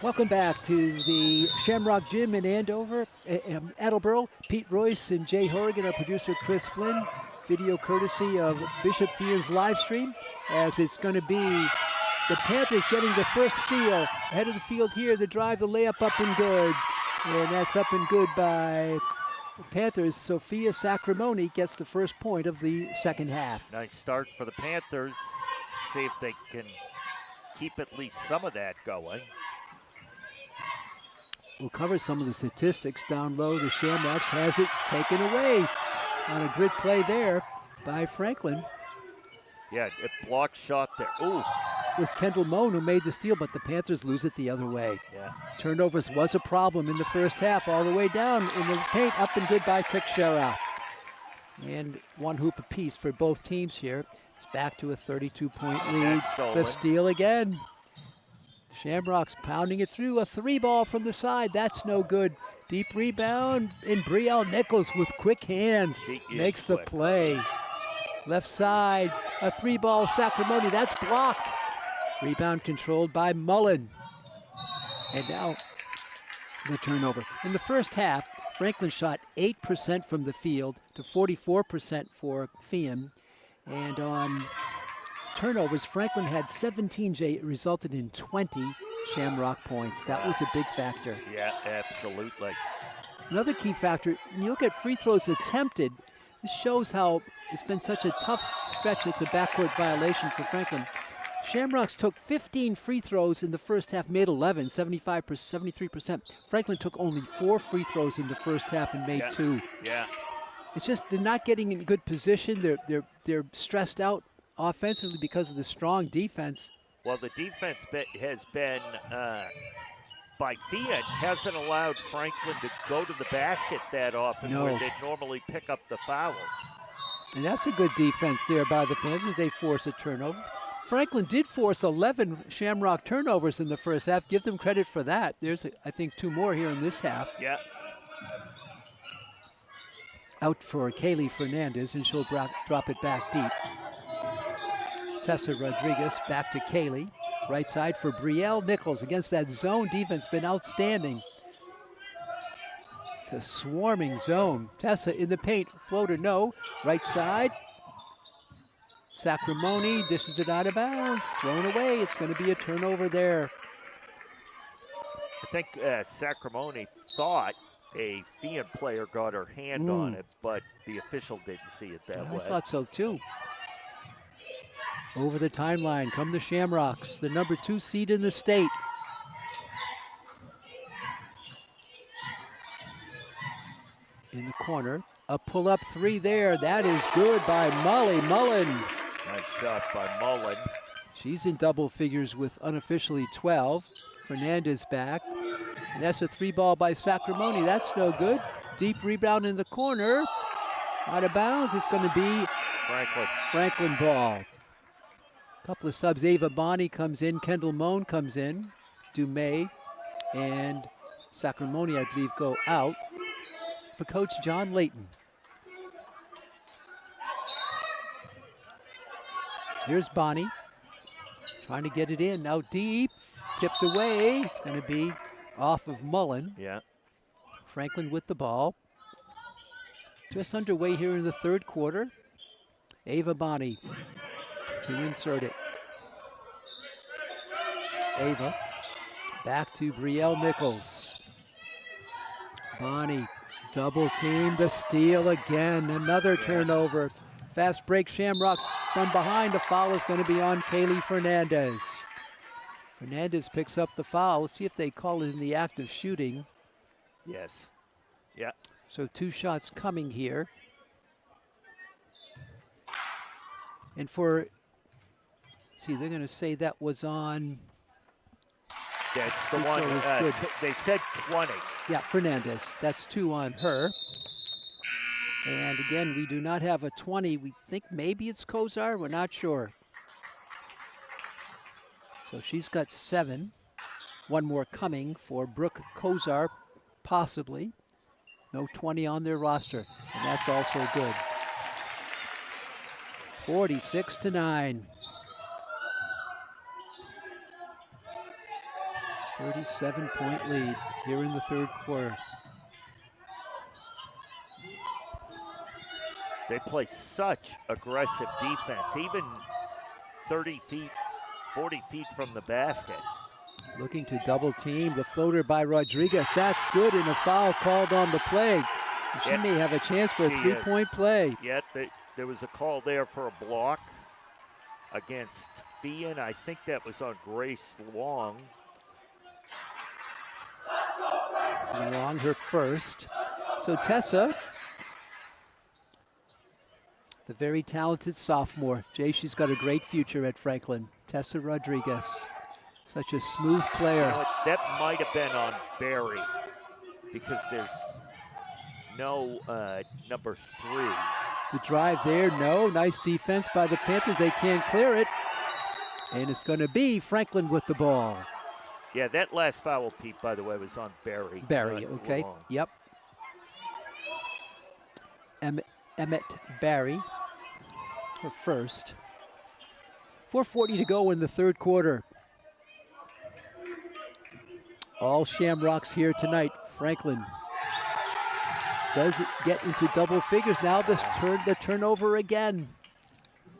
Welcome back to the Shamrock Gym in Andover, Attleboro. Pete Royce and Jay Horrigan, our producer Chris Flynn. Video courtesy of Bishop Feehan's live stream, as it's going to be the Panthers getting the first steal. Ahead of the field here, the drive, the layup up and good. And that's up and good by the Panthers. Sophia Sacramone gets the first point of the second half. Nice start for the Panthers. See if they can keep at least some of that going. We'll cover some of the statistics down low. The Shamrocks has it taken away on a grid play there by Franklin. Yeah, it blocked shot there. Ooh. It was Kendall Moan who made the steal, but the Panthers lose it the other way. Yeah. Turnovers was a problem in the first half, all the way down in the paint, up and good by Teixeira. And one hoop apiece for both teams here. It's back to a 32-point lead. The steal again. Shamrocks pounding it through. A three ball from the side. That's no good. Deep rebound. And Brielle Nichols with quick hands makes the play. Left side. A three ball Sacramone. That's blocked. Rebound controlled by Mullen. And now the turnover. In the first half, Franklin shot 8% from the field to 44% for Feehan. And on turnovers, Franklin had 17, It resulted in 20 Shamrock points. That was a big factor. Yeah, absolutely. Another key factor, when you look at free throws attempted, this shows how it's been such a tough stretch. It's a backcourt violation for Franklin. Shamrocks took 15 free throws in the first half, made 11, 73%. Franklin took only 4 free throws in the first half and made 2. Yeah. It's just they're not getting in good position. They're stressed out offensively because of the strong defense. Well, the defense has been by Feehan hasn't allowed Franklin to go to the basket that often where they'd normally pick up the fouls. And that's a good defense there by the Panthers. They force a turnover. Franklin did force 11 Shamrock turnovers in the first half. Give them credit for that. There's, I think, 2 more here in this half. Yeah. Out for Kaylee Fernandez, and she'll drop it back deep. Tessa Rodriguez back to Kaylee. Right side for Brielle Nichols against that zone defense. Been outstanding. It's a swarming zone. Tessa in the paint. Floater, no. Right side. Sacramone dishes it out of bounds. Thrown away. It's going to be a turnover there. I think Sacramone thought a Feehan player got her hand on it, but the official didn't see it that way. I thought so too. Over the timeline come the Shamrocks, the number 2 seed in the state. In the corner, a pull-up 3 there. That is good by Molly Mullen. Nice shot by Mullen. She's in double figures with unofficially 12. Fernandez back. And that's a 3 ball by Sacramone. That's no good. Deep rebound in the corner. Out of bounds. It's going to be Franklin ball. Couple of subs. Ava Bonney comes in. Kendall Moan comes in. Dumais and Sacramone, I believe, go out for Coach John Layton. Here's Bonney. Trying to get it in. Now deep. Tipped away. It's going to be off of Mullen. Yeah. Franklin with the ball. Just underway here in the third quarter. Ava Bonney to insert it. Ava back to Brielle Nichols. Bonney double team, the steal again. Another turnover. Fast break Shamrocks from behind. The foul is going to be on Kaylee Fernandez. Fernandez picks up the foul. Let's see if they call it in the act of shooting. Yes. Yeah. So 2 shots coming here. And for, see, they're going to say that was on. That's the one. They said 20. Yeah, Fernandez. That's 2 on her. And again, we do not have a 20. We think maybe it's Kozar. We're not sure. So she's got 7. 1 more coming for Brooke Kozar, possibly. No 20 on their roster, and that's also good. 46-9. 37-point lead here in the third quarter. They play such aggressive defense, even 30 feet, 40 feet from the basket. Looking to double team. The floater by Rodriguez. That's good, and a foul called on the play. She may have a chance for a three-point play. Yet there was a call there for a block against Feehan. I think that was on Grace Long. Long, her first. So Tessa, the very talented sophomore. Jay, she's got a great future at Franklin. Tessa Rodriguez, such a smooth player. You know what, that might have been on Barry because there's no number 3. The drive there, no. Nice defense by the Panthers. They can't clear it. And it's going to be Franklin with the ball. Yeah, that last foul, Pete, by the way, was on Barry. Barry, okay. Long. Yep. Emmett Barry, her first. 4:40 to go in the third quarter. All Shamrocks here tonight. Franklin does it get into double figures. Now the turnover again.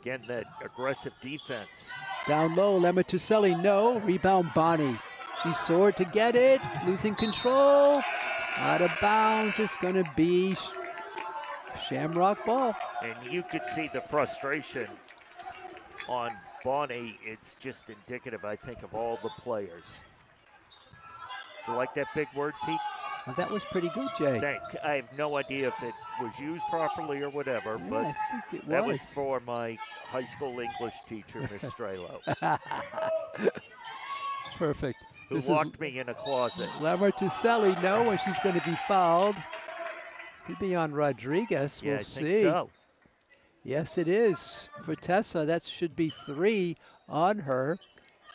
Again, that aggressive defense. Down low, Lematuselli, no. Rebound, Bonnie. She soared to get it, losing control. Out of bounds, it's going to be Shamrock ball. And you could see the frustration on Bonnie. It's just indicative, I think, of all the players. Do you like that big word, Pete? Well, that was pretty good, Jay. I have no idea if it was used properly or whatever, Yeah, but I think it that was for my high school English teacher, Miss Strelo, Perfect. who This locked me in a closet. Lematuselli, no, and she's going to be fouled. This could be on Rodriguez. Yeah, We'll I see. think so. Yes, it is. For Tessa, that should be 3 on her.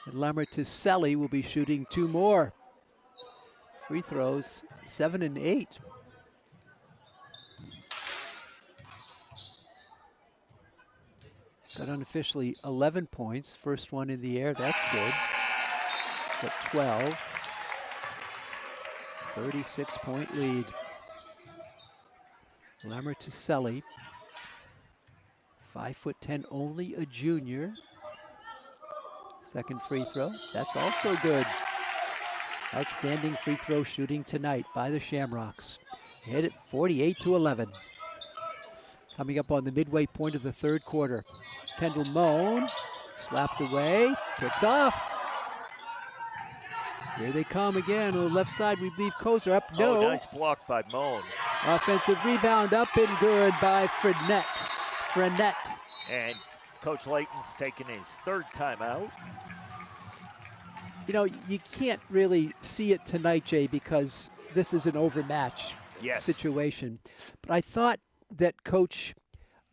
And Lematuselli will be shooting 2 more. Free throws, 7 and 8. Got unofficially 11 points. First one in the air, that's good. Got 12. 36-point lead. Lematuselli, 5'10", only a junior. Second free throw, that's also good. Outstanding free throw shooting tonight by the Shamrocks. Hit it 48-11. Coming up on the midway point of the third quarter. Kendall Moan, slapped away, picked off. Here they come again on the left side. We leave Kozer up. No. Oh, nice block by Moan. Offensive rebound up and good by Frenette. And Coach Layton's taking his third timeout. You know, you can't really see it tonight, Jay, because this is an overmatch situation. But I thought that Coach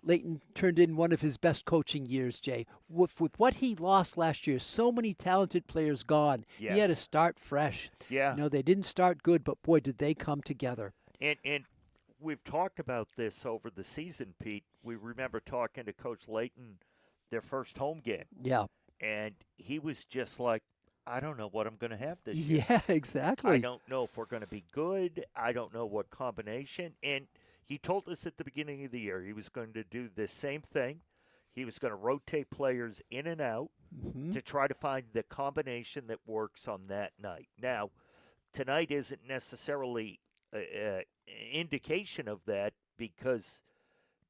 Layton turned in one of his best coaching years, Jay. With what he lost last year, so many talented players gone. Yes. He had to start fresh. Yeah. You know, they didn't start good, but boy, did they come together. And we've talked about this over the season, Pete. We remember talking to Coach Layton their first home game. Yeah. And he was just like, I don't know what I'm going to have this year. Yeah, exactly. I don't know if we're going to be good. I don't know what combination. And he told us at the beginning of the year he was going to do the same thing. He was going to rotate players in and out to try to find the combination that works on that night. Now, tonight isn't necessarily an indication of that because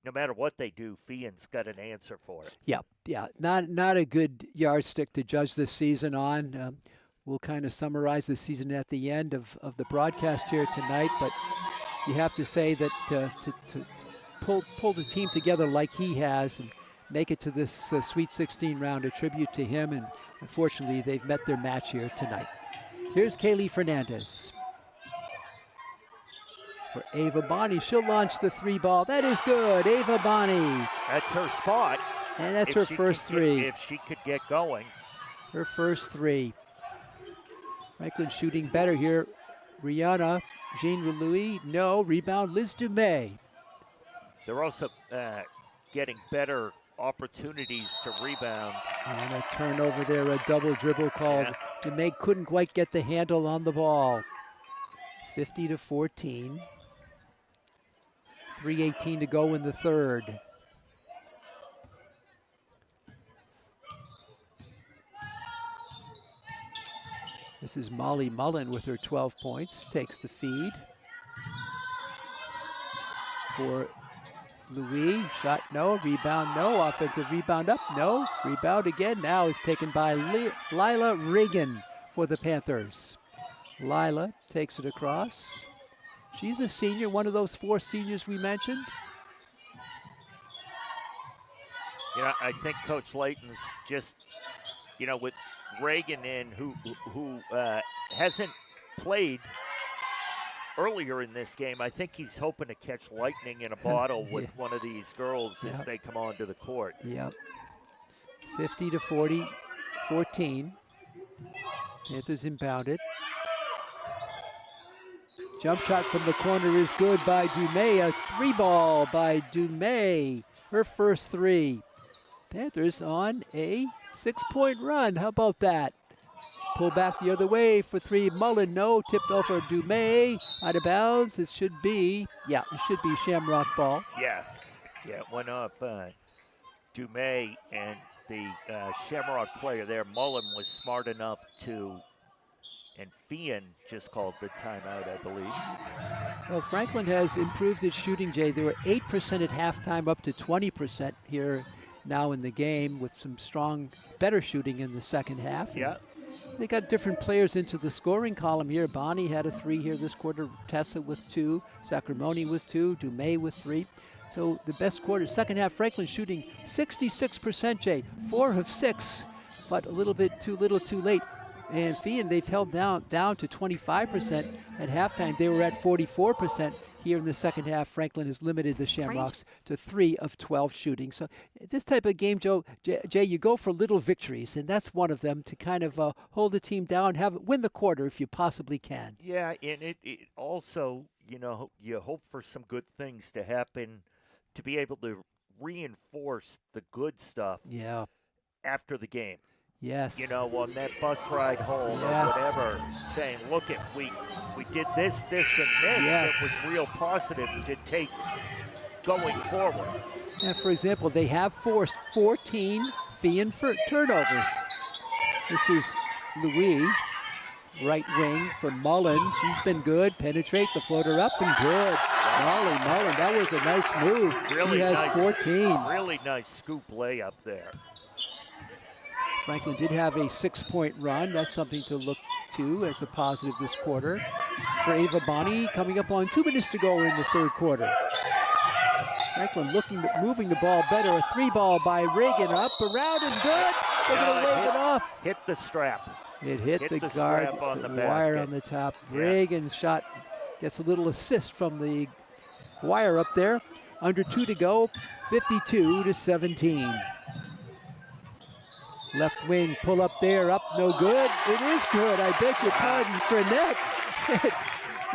no matter what they do, Feehan's got an answer for it. Yeah. Not a good yardstick to judge this season on. We'll kind of summarize the season at the end of the broadcast here tonight, but you have to say that to pull the team together like he has and make it to this Sweet 16 round, a tribute to him, and unfortunately they've met their match here tonight. Here's Kaylee Fernandez. For Ava Bonnie, she'll launch the 3 ball. That is good, Ava Bonnie. That's her spot. And that's her first 3. If she could get going. Her first 3. Franklin shooting better here. Rihanna, Jean Louis, no. Rebound, Liz Dumais. They're also getting better opportunities to rebound. And a turnover there, a double dribble called DeMay couldn't quite get the handle on the ball. 50-14. 3:18 to go in the third. This is Molly Mullen with her 12 points. Takes the feed for Louis. Shot no, rebound no, offensive rebound up, no, rebound again. Now is taken by Lila Reagan for the Panthers. Lila takes it across. She's a senior, one of those 4 seniors we mentioned. You know, I think Coach Layton's just, you know, with Reagan in, who hasn't played earlier in this game, I think he's hoping to catch lightning in a bottle with one of these girls as they come onto the court. Yep. 50-14. Panthers inbounded. Jump shot from the corner is good by Dumais. A 3-ball by Dumais. Her first 3. Panthers on a 6-point run. How about that? Pull back the other way for 3. Mullen, no. Tipped over Dumais. Out of bounds. It should be Shamrock ball. Yeah, it went off Dumais, and the Shamrock player there, Mullen, was smart enough to, and Feehan just called the timeout, I believe. Well, Franklin has improved its shooting, Jay. They were 8% at halftime, up to 20% here now in the game with some strong, better shooting in the second half. Yeah. They got different players into the scoring column here. Bonnie had a 3 here this quarter. Tessa with 2. Sacramone with 2. Dumais with 3. So the best quarter, second half, Franklin shooting 66%, Jay. 4 of 6, but a little bit too little too late. And Feehan, they've held down to 25% at halftime. They were at 44% here in the second half. Franklin has limited the Shamrocks to 3 of 12 shooting. So this type of game, Jay, you go for little victories, and that's one of them to kind of hold the team down, win the quarter if you possibly can. Yeah, and it also, you know, you hope for some good things to happen to be able to reinforce the good stuff after the game. Yes. You know, on that bus ride home or whatever, saying, look, we did this, and this that was real positive to take going forward. Yeah, for example, they have forced 14 Feehan turnovers. This is Louis, right wing for Mullen. She's been good. Penetrate the floater up and good. Molly Mullen, that was a nice move. Really he has nice, 14. Really nice scoop layup there. Franklin did have a 6-point run. That's something to look to as a positive this quarter. For Ava Bonnie, coming up on 2 minutes to go in the third quarter. Franklin moving the ball better. A 3-ball by Reagan, up, around, and good. They're going to wave it off. Hit the strap. It hit the guard, on the wire on the top. Reagan's shot gets a little assist from the wire up there. Under 2 to go, 52-17. Left wing, pull up there, up, no good. It is good, I beg your pardon, Fournette.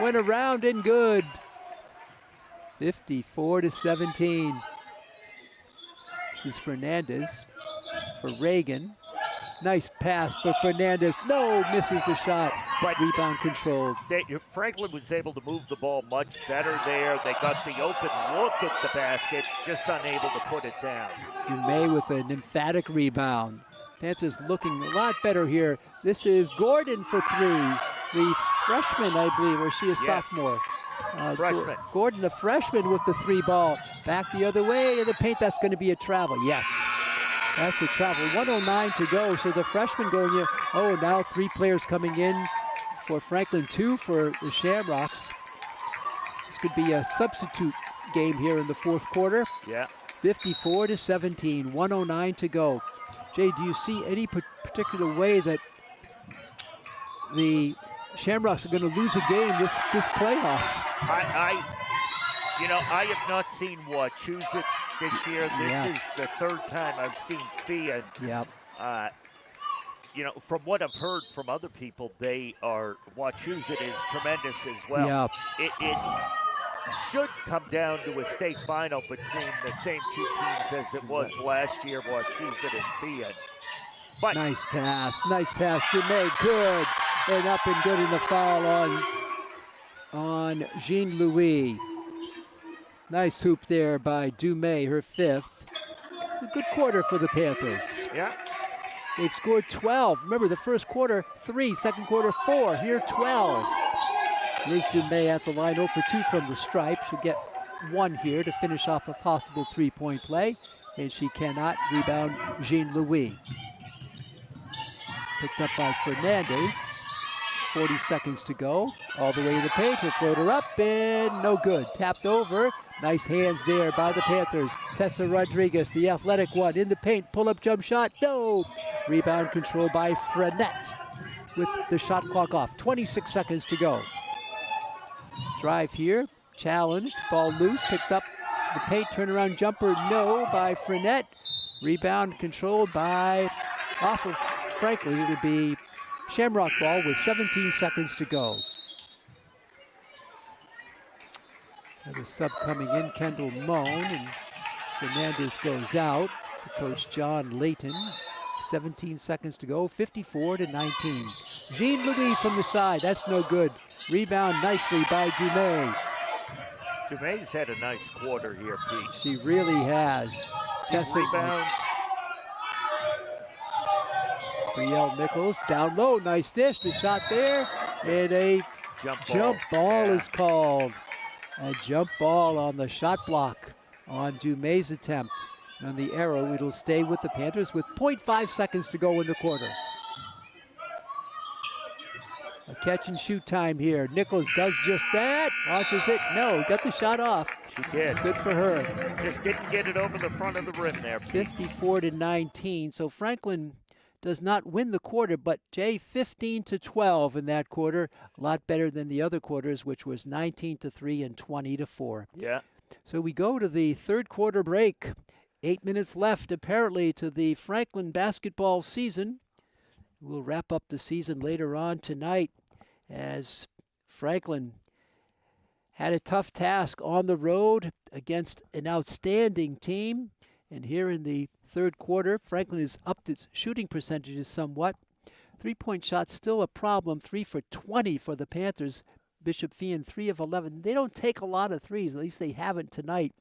Went around and good. 54-17. This is Fernandez for Reagan. Nice pass for Fernandez. No, misses the shot. But rebound controlled. Franklin was able to move the ball much better there. They got the open look at the basket, just unable to put it down. Dumais with an emphatic rebound. Panthers looking a lot better here. This is Gordon for 3. The freshman, I believe, or she a sophomore. Freshman. Gordon, the freshman with the 3-ball. Back the other way in the paint. That's going to be a travel. Yes. That's a travel. 1:09 to go. So the freshman going in. Oh, now 3 players coming in for Franklin, 2 for the Shamrocks. This could be a substitute game here in the fourth quarter. Yeah. 54-17. 1:09 to go. Jay, do you see any particular way that the Shamrocks are going to lose a game this playoff? I have not seen Wachusett this year. This is the 3rd time I've seen Feehan. Yep. You know, from what I've heard from other people, Wachusett is tremendous as well. Yep. It should come down to a state final between the same 2 teams as it was last year, Wachusett and Feehan. But Nice pass, Dumais, good. And up and good in the foul on Jean-Louis. Nice hoop there by Dumais, her 5th. It's a good quarter for the Panthers. yeah, They've scored 12. Remember, the first quarter, 3. Second quarter, 4. Here, 12. Liz Dumais at the line, 0 for 2 from the stripe. She'll get 1 here to finish off a possible 3-point play. And she cannot. Rebound, Jean-Louis. Picked up by Fernandez. 40 seconds to go. All the way to the paint. Her floater up and no good. Tapped over. Nice hands there by the Panthers. Tessa Rodriguez, the athletic one, in the paint. Pull-up jump shot. No. Rebound control by Frenette with the shot clock off. 26 seconds to go. Drive here. Challenged. Ball loose. Picked up the paint. Turnaround jumper. No by Frenette. Rebound controlled by off of Franklin. It would be Shamrock ball with 17 seconds to go. The sub coming in, Kendall Moan, and Fernandez goes out. Coach John Layton, 17 seconds to go, 54-19. Jean-Louis from the side, that's no good. Rebound nicely by Dumais. Dumais had a nice quarter here, Pete. She really has. Rebounds. Brielle Nichols down low, nice dish, the shot there, and a jump ball is called. A jump ball on the shot block on Dumais' attempt. On the arrow, it'll stay with the Panthers with 0.5 seconds to go in the quarter. A catch and shoot time here. Nichols does just that. Launches it. No, got the shot off. She did. Good for her. Just didn't get it over the front of the rim there, Pete. 54-19. So Franklin does not win the quarter, but Jay, 15-12 in that quarter. A lot better than the other quarters, which was 19-3 and 20-4. Yeah. So we go to the third quarter break. 8 minutes left, apparently, to the Franklin basketball season. We'll wrap up the season later on tonight as Franklin had a tough task on the road against an outstanding team. And here in the third quarter, Franklin has upped its shooting percentages somewhat. 3-point shots still a problem, 3 for 20 for the Panthers. Bishop Feehan, 3 of 11. They don't take a lot of threes, at least they haven't tonight.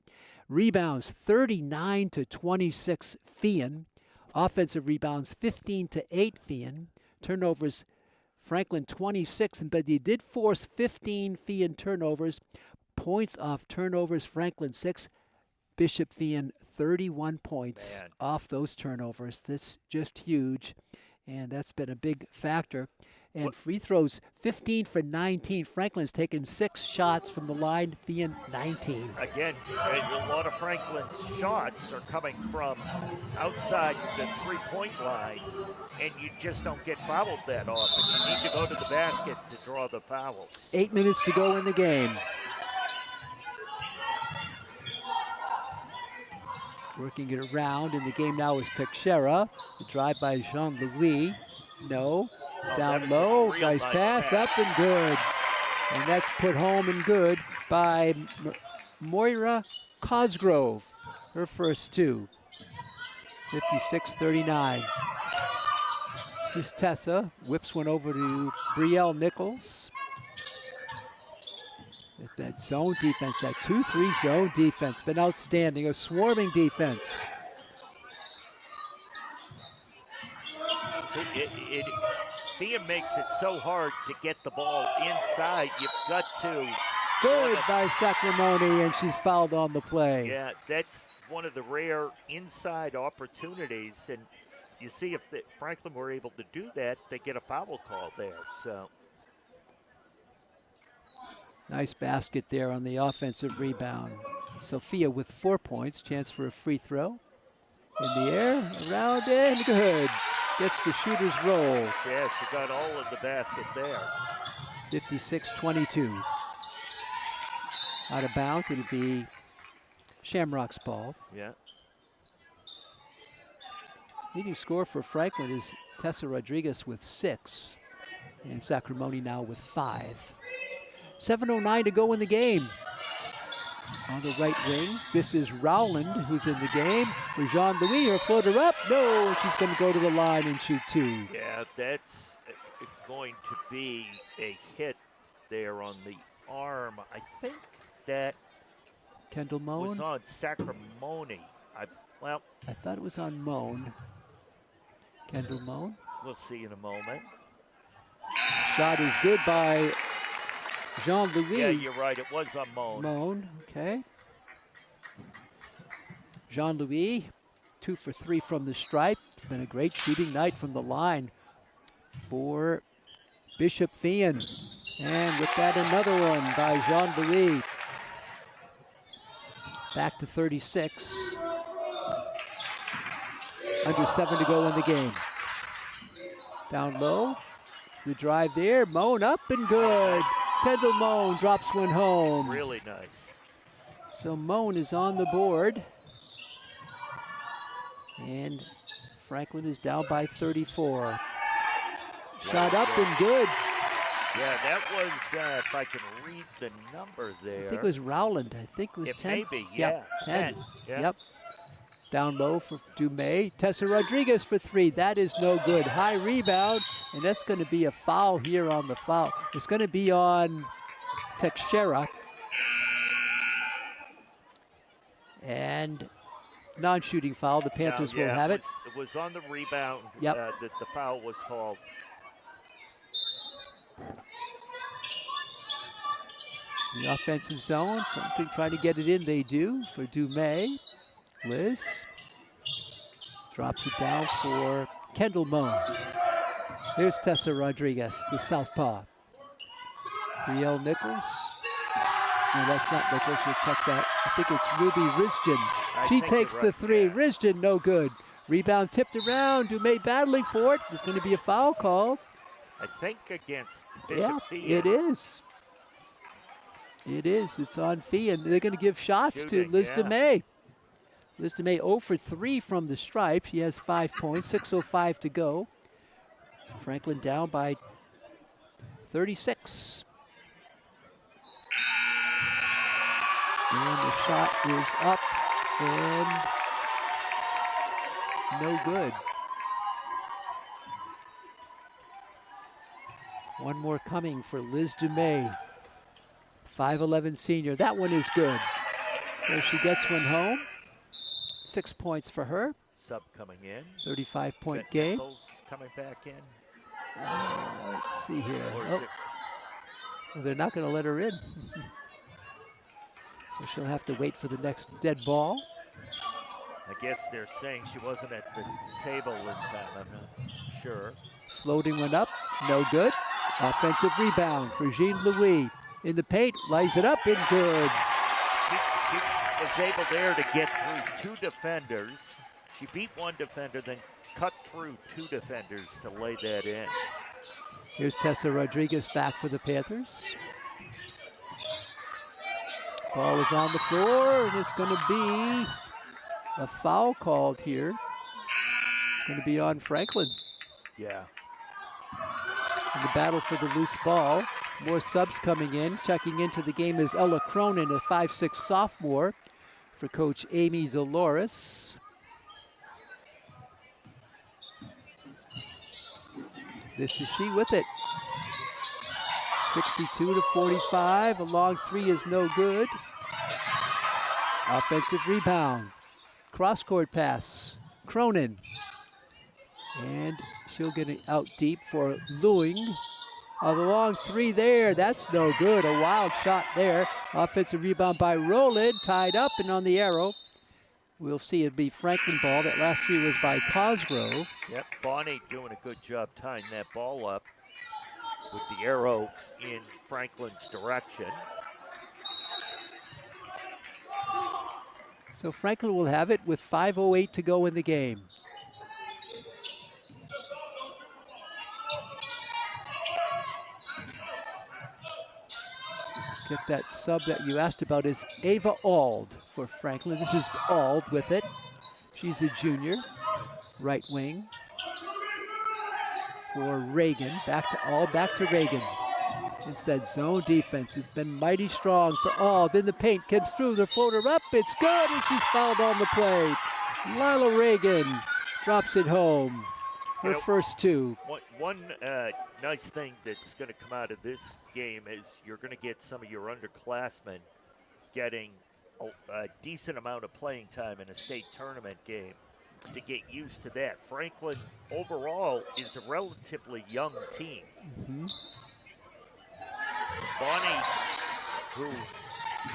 Rebounds, 39-26 Feehan. Offensive rebounds, 15-8 Feehan. Turnovers, Franklin 26, but they did force 15 Feehan turnovers. Points off turnovers, Franklin 6. Bishop Feehan 31 points off those turnovers. This just huge, and that's been a big factor. And free throws, 15 for 19. Franklin's taken 6 shots from the line, Feehan 19. Again, a lot of Franklin's shots are coming from outside the three-point line, and you just don't get fouled that often. You need to go to the basket to draw the fouls. 8 minutes to go in the game. Working it around in the game now is Teixeira. The drive by Jean-Louis. No. Down low. Nice pass. Up and good. And that's put home and good by Moira Cosgrove. Her first 2. 56-39. This is Tessa. Whips one over to Brielle Nichols. That zone defense, that 2-3 zone defense, been outstanding. A swarming defense. Feehan makes it so hard to get the ball inside. You've got to. Good by Sacramone, and she's fouled on the play. Yeah, that's one of the rare inside opportunities. And you see if Franklin were able to do that, they get a foul call there. So. Nice basket there on the offensive rebound. Sophia with 4 points. Chance for a free throw. In the air, around and good. Gets the shooter's roll. Yeah, she got all of the basket there. 56-22. Out of bounds, it'll be Shamrock's ball. Yeah. Leading scorer for Franklin is Tessa Rodriguez with 6. And Sacramone now with 5. 7:09 to go in the game. on the right wing. This is Rowland who's in the game for Jean-Louis. Her floater up. No, she's going to go to the line and shoot 2. Yeah, that's going to be a hit there on the arm. I think that Kendall was Moan. on Sacramone. I thought it was on Moan. Kendall Moan. We'll see in a moment. Shot is good by Jean-Louis. Yeah, you're right. It was on Moan. Moan, okay. Jean-Louis, 2 for 3 from the stripe. It's been a great shooting night from the line for Bishop Feehan. And with that, another one by Jean-Louis. Back to 36. Under 7 to go in the game. Down low. The drive there. Moan up and good. Kendall Moan drops one home. Really nice. So Moan is on the board. And Franklin is down by 34. Shot up and good. Yeah, that was, if I can read the number there. I think it was Rowland. I think it was It 10. may be, yeah. 10. Yeah. Yep. Down low for Dumais. Tessa Rodriguez for 3. That is no good. High rebound, and that's going to be a foul here on the foul. It's going to be on Teixeira. And non-shooting foul. The Panthers will have it. It was on the rebound Yep. that the foul was called. The offensive zone, trying to get it in, they do for Dumais. Liz drops it down for Kendall Moan. Here's Tessa Rodriguez, the southpaw. Riel Nichols. No, that's not Nichols. We'll check that. I think it's Ruby Rizjan. She takes the 3. Yeah. Rizjan, no good. Rebound tipped around. Dumais battling for it. There's going to be a foul called. I think against Bishop Feehan. It is. It is. It's on Feehan. They're going to give shots to Liz Dumais. Liz Dumais 0 for 3 from the stripe. She has 5 points, 6:05 to go. Franklin down by 36. And the shot is up and no good. One more coming for Liz Dumais. 5'11" senior. That one is good. So she gets one home. 6 points for her. Sub coming in. 35-point game. Nichols coming back in. Let's see here. Well, they're not going to let her in. So she'll have to wait for the next dead ball. I guess they're saying she wasn't at the table in time. I'm not sure. Floating one up. No good. Offensive rebound for Jean-Louis. In the paint, lays it up and good. She was able there to get through 2 defenders. She beat 1 defender, then cut through 2 defenders to lay that in. Here's Tessa Rodriguez back for the Panthers. Ball is on the floor, and it's going to be a foul called here. It's going to be on Franklin. Yeah. In the battle for the loose ball. More subs coming in. Checking into the game is Ella Cronin, a 5'6" sophomore for Coach Amy Dolores. This is she with it. 62-45. A long 3 is no good. Offensive rebound. Cross-court pass. Cronin. And she'll get it out deep for Lewing. A long 3 there. That's no good. A wild shot there. Offensive rebound by Rowland. Tied up and on the arrow. We'll see it be Franklin ball. That last 3 was by Cosgrove. Yep, Bonnie doing a good job tying that ball up with the arrow in Franklin's direction. So Franklin will have it with 5:08 to go in the game. Get that sub that you asked about is Ava Auld for Franklin. This is Auld with it. She's a junior, right wing for Reagan. Back to Auld, back to Reagan. It's that zone defense. It's been mighty strong for all. Then the paint comes through. The floater up. It's good, and she's fouled on the play. Lila Reagan drops it home. Her first two. One nice thing that's going to come out of this game is you're going to get some of your underclassmen getting a decent amount of playing time in a state tournament game to get used to that. Franklin overall is a relatively young team. Bonnie, who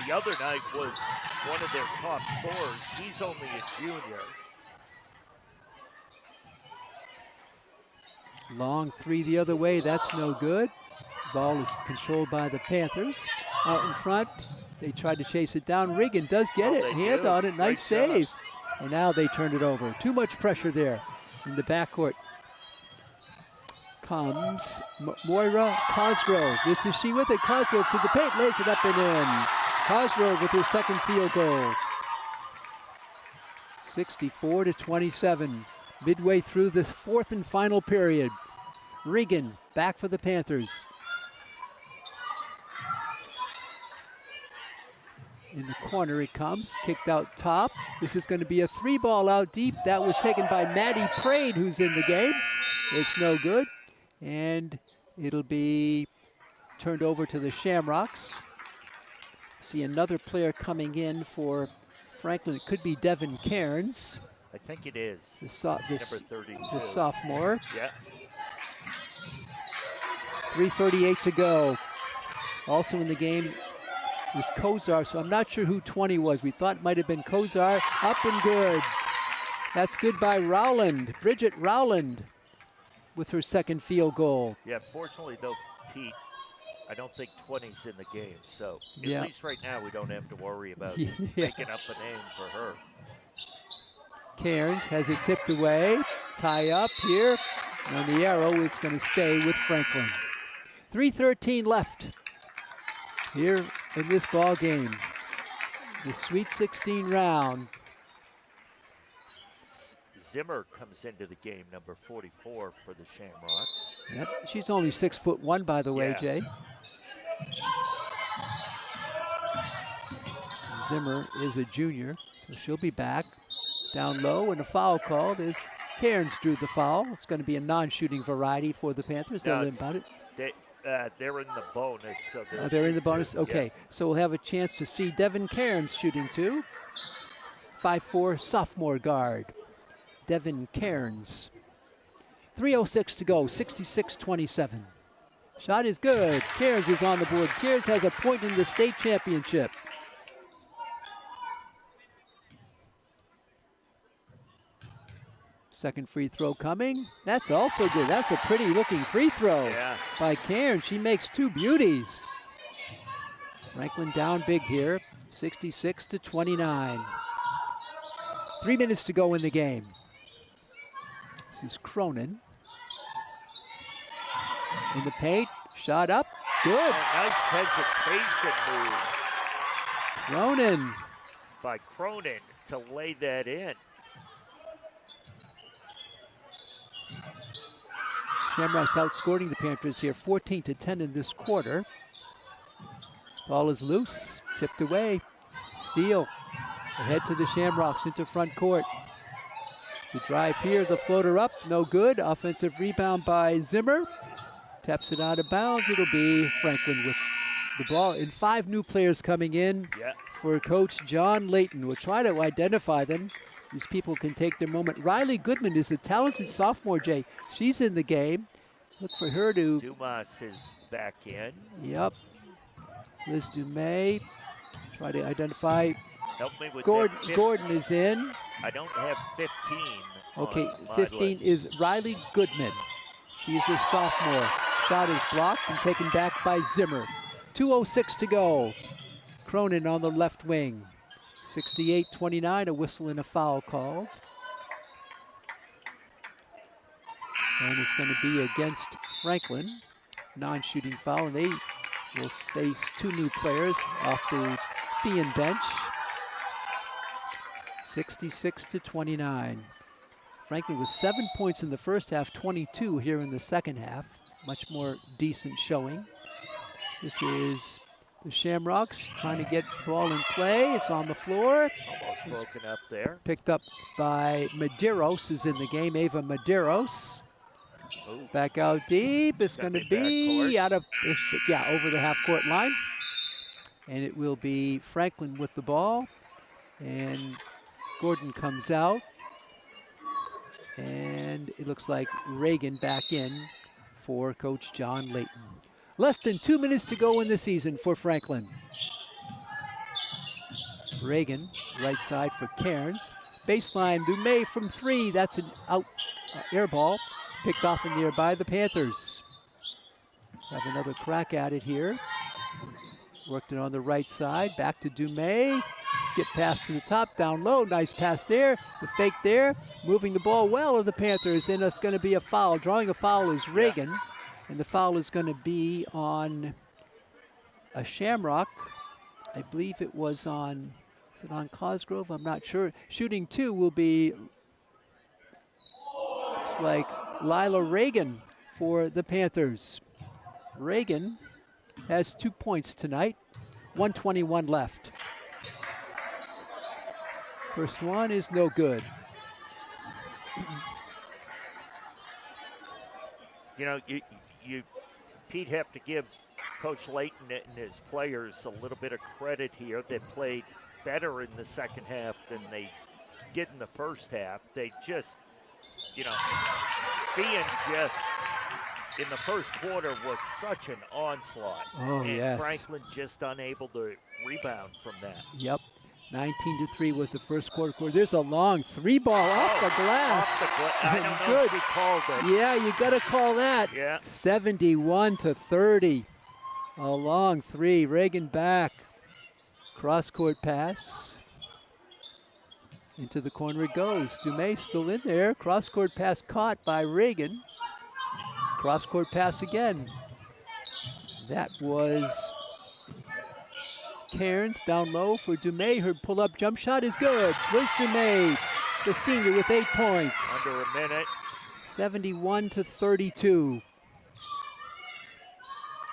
the other night was one of their top scorers, she's only a junior. Long three the other way, that's no good. Ball is controlled by the Panthers. Out in front, they tried to chase it down. Reagan does get it, hand on it, nice save. And now they turned it over. Too much pressure there in the backcourt. Comes Moira Cosgrove. This is she with it. Cosgrove to the paint, lays it up and in. Cosgrove with her second field goal. 64-27. Midway through this fourth and final period. Regan back for the Panthers. In the corner it comes, kicked out top. This is going to be a three ball out deep. That was taken by Maddie Prade, who's in the game. It's no good. And it'll be turned over to the Shamrocks. See another player coming in for Franklin. It could be Devin Cairns. I think it is. Number 32. The sophomore. Yeah. 3:38 to go. Also in the game was Kozar, so I'm not sure who 20 was. We thought it might have been Kozar. Up and good. That's good by Rowland. Bridget Rowland with her second field goal. Yeah, fortunately though, Pete, I don't think 20's in the game, so at least right now we don't have to worry about making up a name for her. Cairns has it tipped away. Tie up here. And the arrow is going to stay with Franklin. 3:13 left here in this ball game. The Sweet 16 round. Zimmer comes into the game, number 44 for the Shamrocks. Yep, she's only 6'1", by the way, Jay. Zimmer is a junior, so she'll be back. Down low, and a foul called as Cairns drew the foul. It's going to be a non-shooting variety for the Panthers. They'll live about it. They're in the bonus. So they're in the bonus? Okay, so we'll have a chance to see Devin Cairns shooting too. 5'4", sophomore guard. Devin Cairns. 3:06 to go, 66-27. Shot is good. Cairns is on the board. Cairns has a point in the state championship. Second free throw coming. That's also good. That's a pretty looking free throw by Cairns. She makes two beauties. Franklin down big here, 66-29. 3 minutes to go in the game. This is Cronin. In the paint, shot up, good. Nice hesitation move. Cronin. By Cronin to lay that in. Shamrocks outscoring the Panthers here, 14-10 in this quarter. Ball is loose, tipped away. Steele ahead to the Shamrocks into front court. The drive here, the floater up, no good. Offensive rebound by Zimmer. Taps it out of bounds. It'll be Franklin with the ball. And 5 new players coming in for Coach John Layton. We'll try to identify them. These people can take their moment. Riley Goodman is a talented sophomore, Jay. She's in the game. Look for her to... Dumas is back in. Yep. Liz Dumais. Try to identify... Help me with Gordon is in. I don't have 15. Okay, on 15 list. is Riley Goodman. She's a sophomore. Shot is blocked and taken back by Zimmer. 2:06 to go. Cronin on the left wing. 68-29, a whistle and a foul called. And it's going to be against Franklin. Non-shooting foul, and they will face 2 new players off the Feehan bench. 66-29. Franklin with 7 points in the first half, 22 here in the second half. Much more decent showing. This is the Shamrocks trying to get the ball in play. It's on the floor. Almost broken up there. Picked up by Medeiros, who's in the game, Ava Medeiros. Ooh. Back out deep. It's going to be out of, over the half-court line. And it will be Franklin with the ball. And Gordon comes out. And it looks like Reagan back in for Coach John Layton. Less than 2 minutes to go in the season for Franklin. Reagan, right side for Cairns. Baseline, Dumais from 3. That's an out air ball. Picked off in there by the Panthers. Have another crack at it here. Worked it on the right side. Back to Dumais. Skip pass to the top, down low. Nice pass there. The fake there. Moving the ball well of the Panthers. And it's going to be a foul. Drawing a foul is Reagan. Yeah. And the foul is going to be on a Shamrock. I believe it was on, is it on Cosgrove? I'm not sure. Shooting 2 will be, looks like Lila Reagan for the Panthers. Reagan has 2 points tonight, 1:21 left. First one is no good. You know, Pete, have to give Coach Layton and his players a little bit of credit here. They played better in the second half than they did in the first half. They just, Feehan just, in the first quarter, was such an onslaught. Oh, and yes. Franklin just unable to rebound from that. Yep. 19-3 was the first quarter. There's a long 3-ball off the glass. I don't know if she called it. Yeah, you got to call that. Yeah. 71-30. A long 3. Reagan back. Cross-court pass. Into the corner it goes. Dumais still in there. Cross-court pass caught by Reagan. Cross-court pass again. That was Cairns down low for Dumais. Her pull-up jump shot is good. Liz Dumais, the senior, with 8 points. Under a minute. 71-32.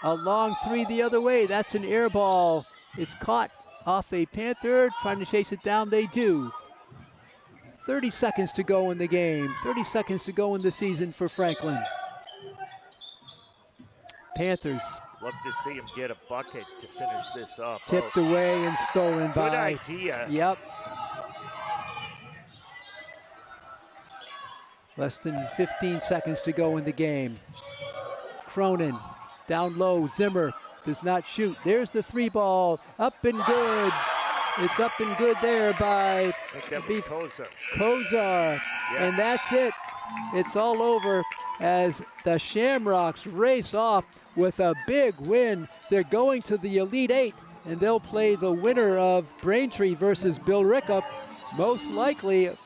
A long 3 the other way. That's an air ball. It's caught off a Panther. Trying to chase it down. They do. 30 seconds to go in the game. 30 seconds to go in the season for Franklin. Panthers. Love to see him get a bucket to finish this up. Tipped away and stolen by. Good idea. Yep. Less than 15 seconds to go in the game. Cronin down low. Zimmer does not shoot. There's the 3-ball. Up and good. It's up and good there by I think that was Kozar. Kozar. Yeah. And that's it. It's all over as the Shamrocks race off with a big win. They're going to the Elite 8, and they'll play the winner of Braintree versus Bill Rickup. Most likely, it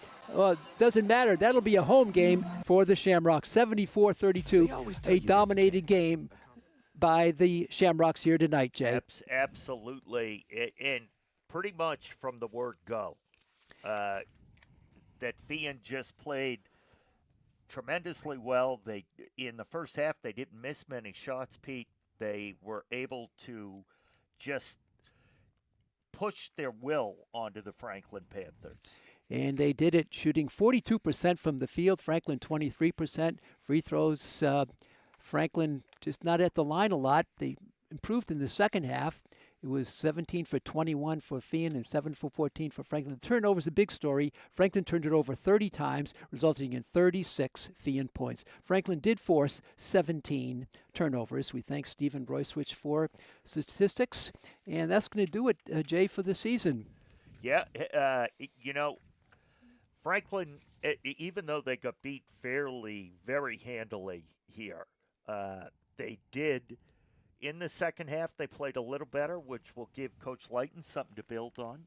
doesn't matter. That'll be a home game for the Shamrocks. 74-32, a dominated game by the Shamrocks here tonight, Jay. Absolutely. And pretty much from the word go, that Feehan just played tremendously well. In the first half, they didn't miss many shots, Pete. They were able to just push their will onto the Franklin Panthers. And they did it shooting 42% from the field. Franklin 23%. Free throws, Franklin just not at the line a lot. They improved in the second half. It was 17 for 21 for Feehan and 7 for 14 for Franklin. The turnover's a big story. Franklin turned it over 30 times, resulting in 36 Feehan points. Franklin did force 17 turnovers. We thank Stephen Royswich for statistics. And that's going to do it, Jay, for the season. Yeah, Franklin, even though they got beat very handily here, they did. In the second half, they played a little better, which will give Coach Layton something to build on,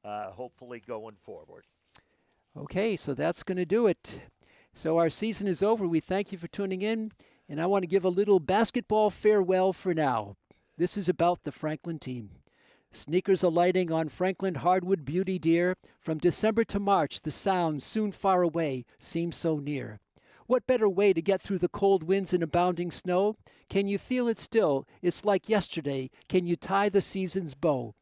hopefully going forward. Okay, so that's going to do it. So our season is over. We thank you for tuning in, and I want to give a little basketball farewell for now. This is about the Franklin team. Sneakers alighting on Franklin hardwood beauty dear. From December to March, the sound soon far away seems so near. What better way to get through the cold winds and abounding snow? Can you feel it still? It's like yesterday. Can you tie the season's bow?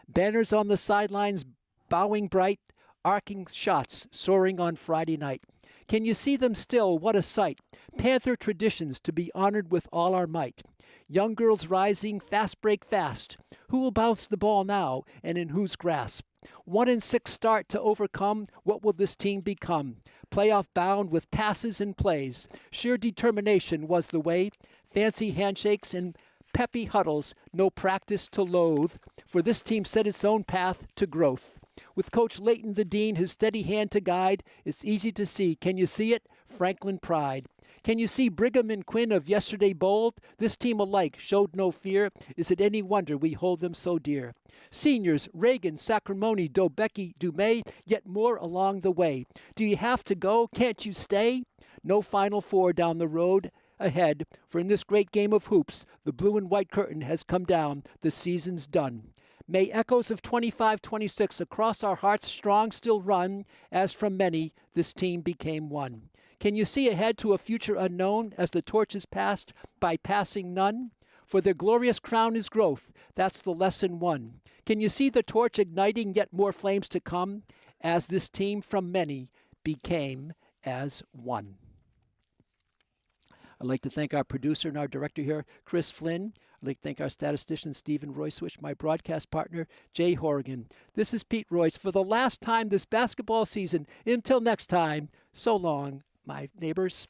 Banners on the sidelines bowing bright, arcing shots soaring on Friday night. Can you see them still? What a sight. Panther traditions to be honored with all our might. Young girls rising, fast break fast. Who will bounce the ball now and in whose grasp? 1-6 start to overcome. What will this team become? Playoff bound with passes and plays. Sheer determination was the way. Fancy handshakes and peppy huddles. No practice to loathe. For this team set its own path to growth. With Coach Layton the Dean, his steady hand to guide, it's easy to see. Can you see it? Franklin pride. Can you see Brigham and Quinn of yesterday bold? This team alike showed no fear. Is it any wonder we hold them so dear? Seniors, Reagan, Sacramone, Dobecki, Dumay, yet more along the way. Do you have to go? Can't you stay? No Final Four down the road ahead, for in this great game of hoops, the blue and white curtain has come down. The season's done. May echoes of 25-26 across our hearts strong still run, as from many this team became one. Can you see ahead to a future unknown as the torch is passed by passing none? For their glorious crown is growth, that's the lesson won. Can you see the torch igniting yet more flames to come as this team from many became as one? I'd like to thank our producer and our director here, Chris Flynn. I'd like to thank our statistician, Stephen Royswich, my broadcast partner, Jay Horrigan. This is Pete Royce for the last time this basketball season. Until next time, so long, my neighbors.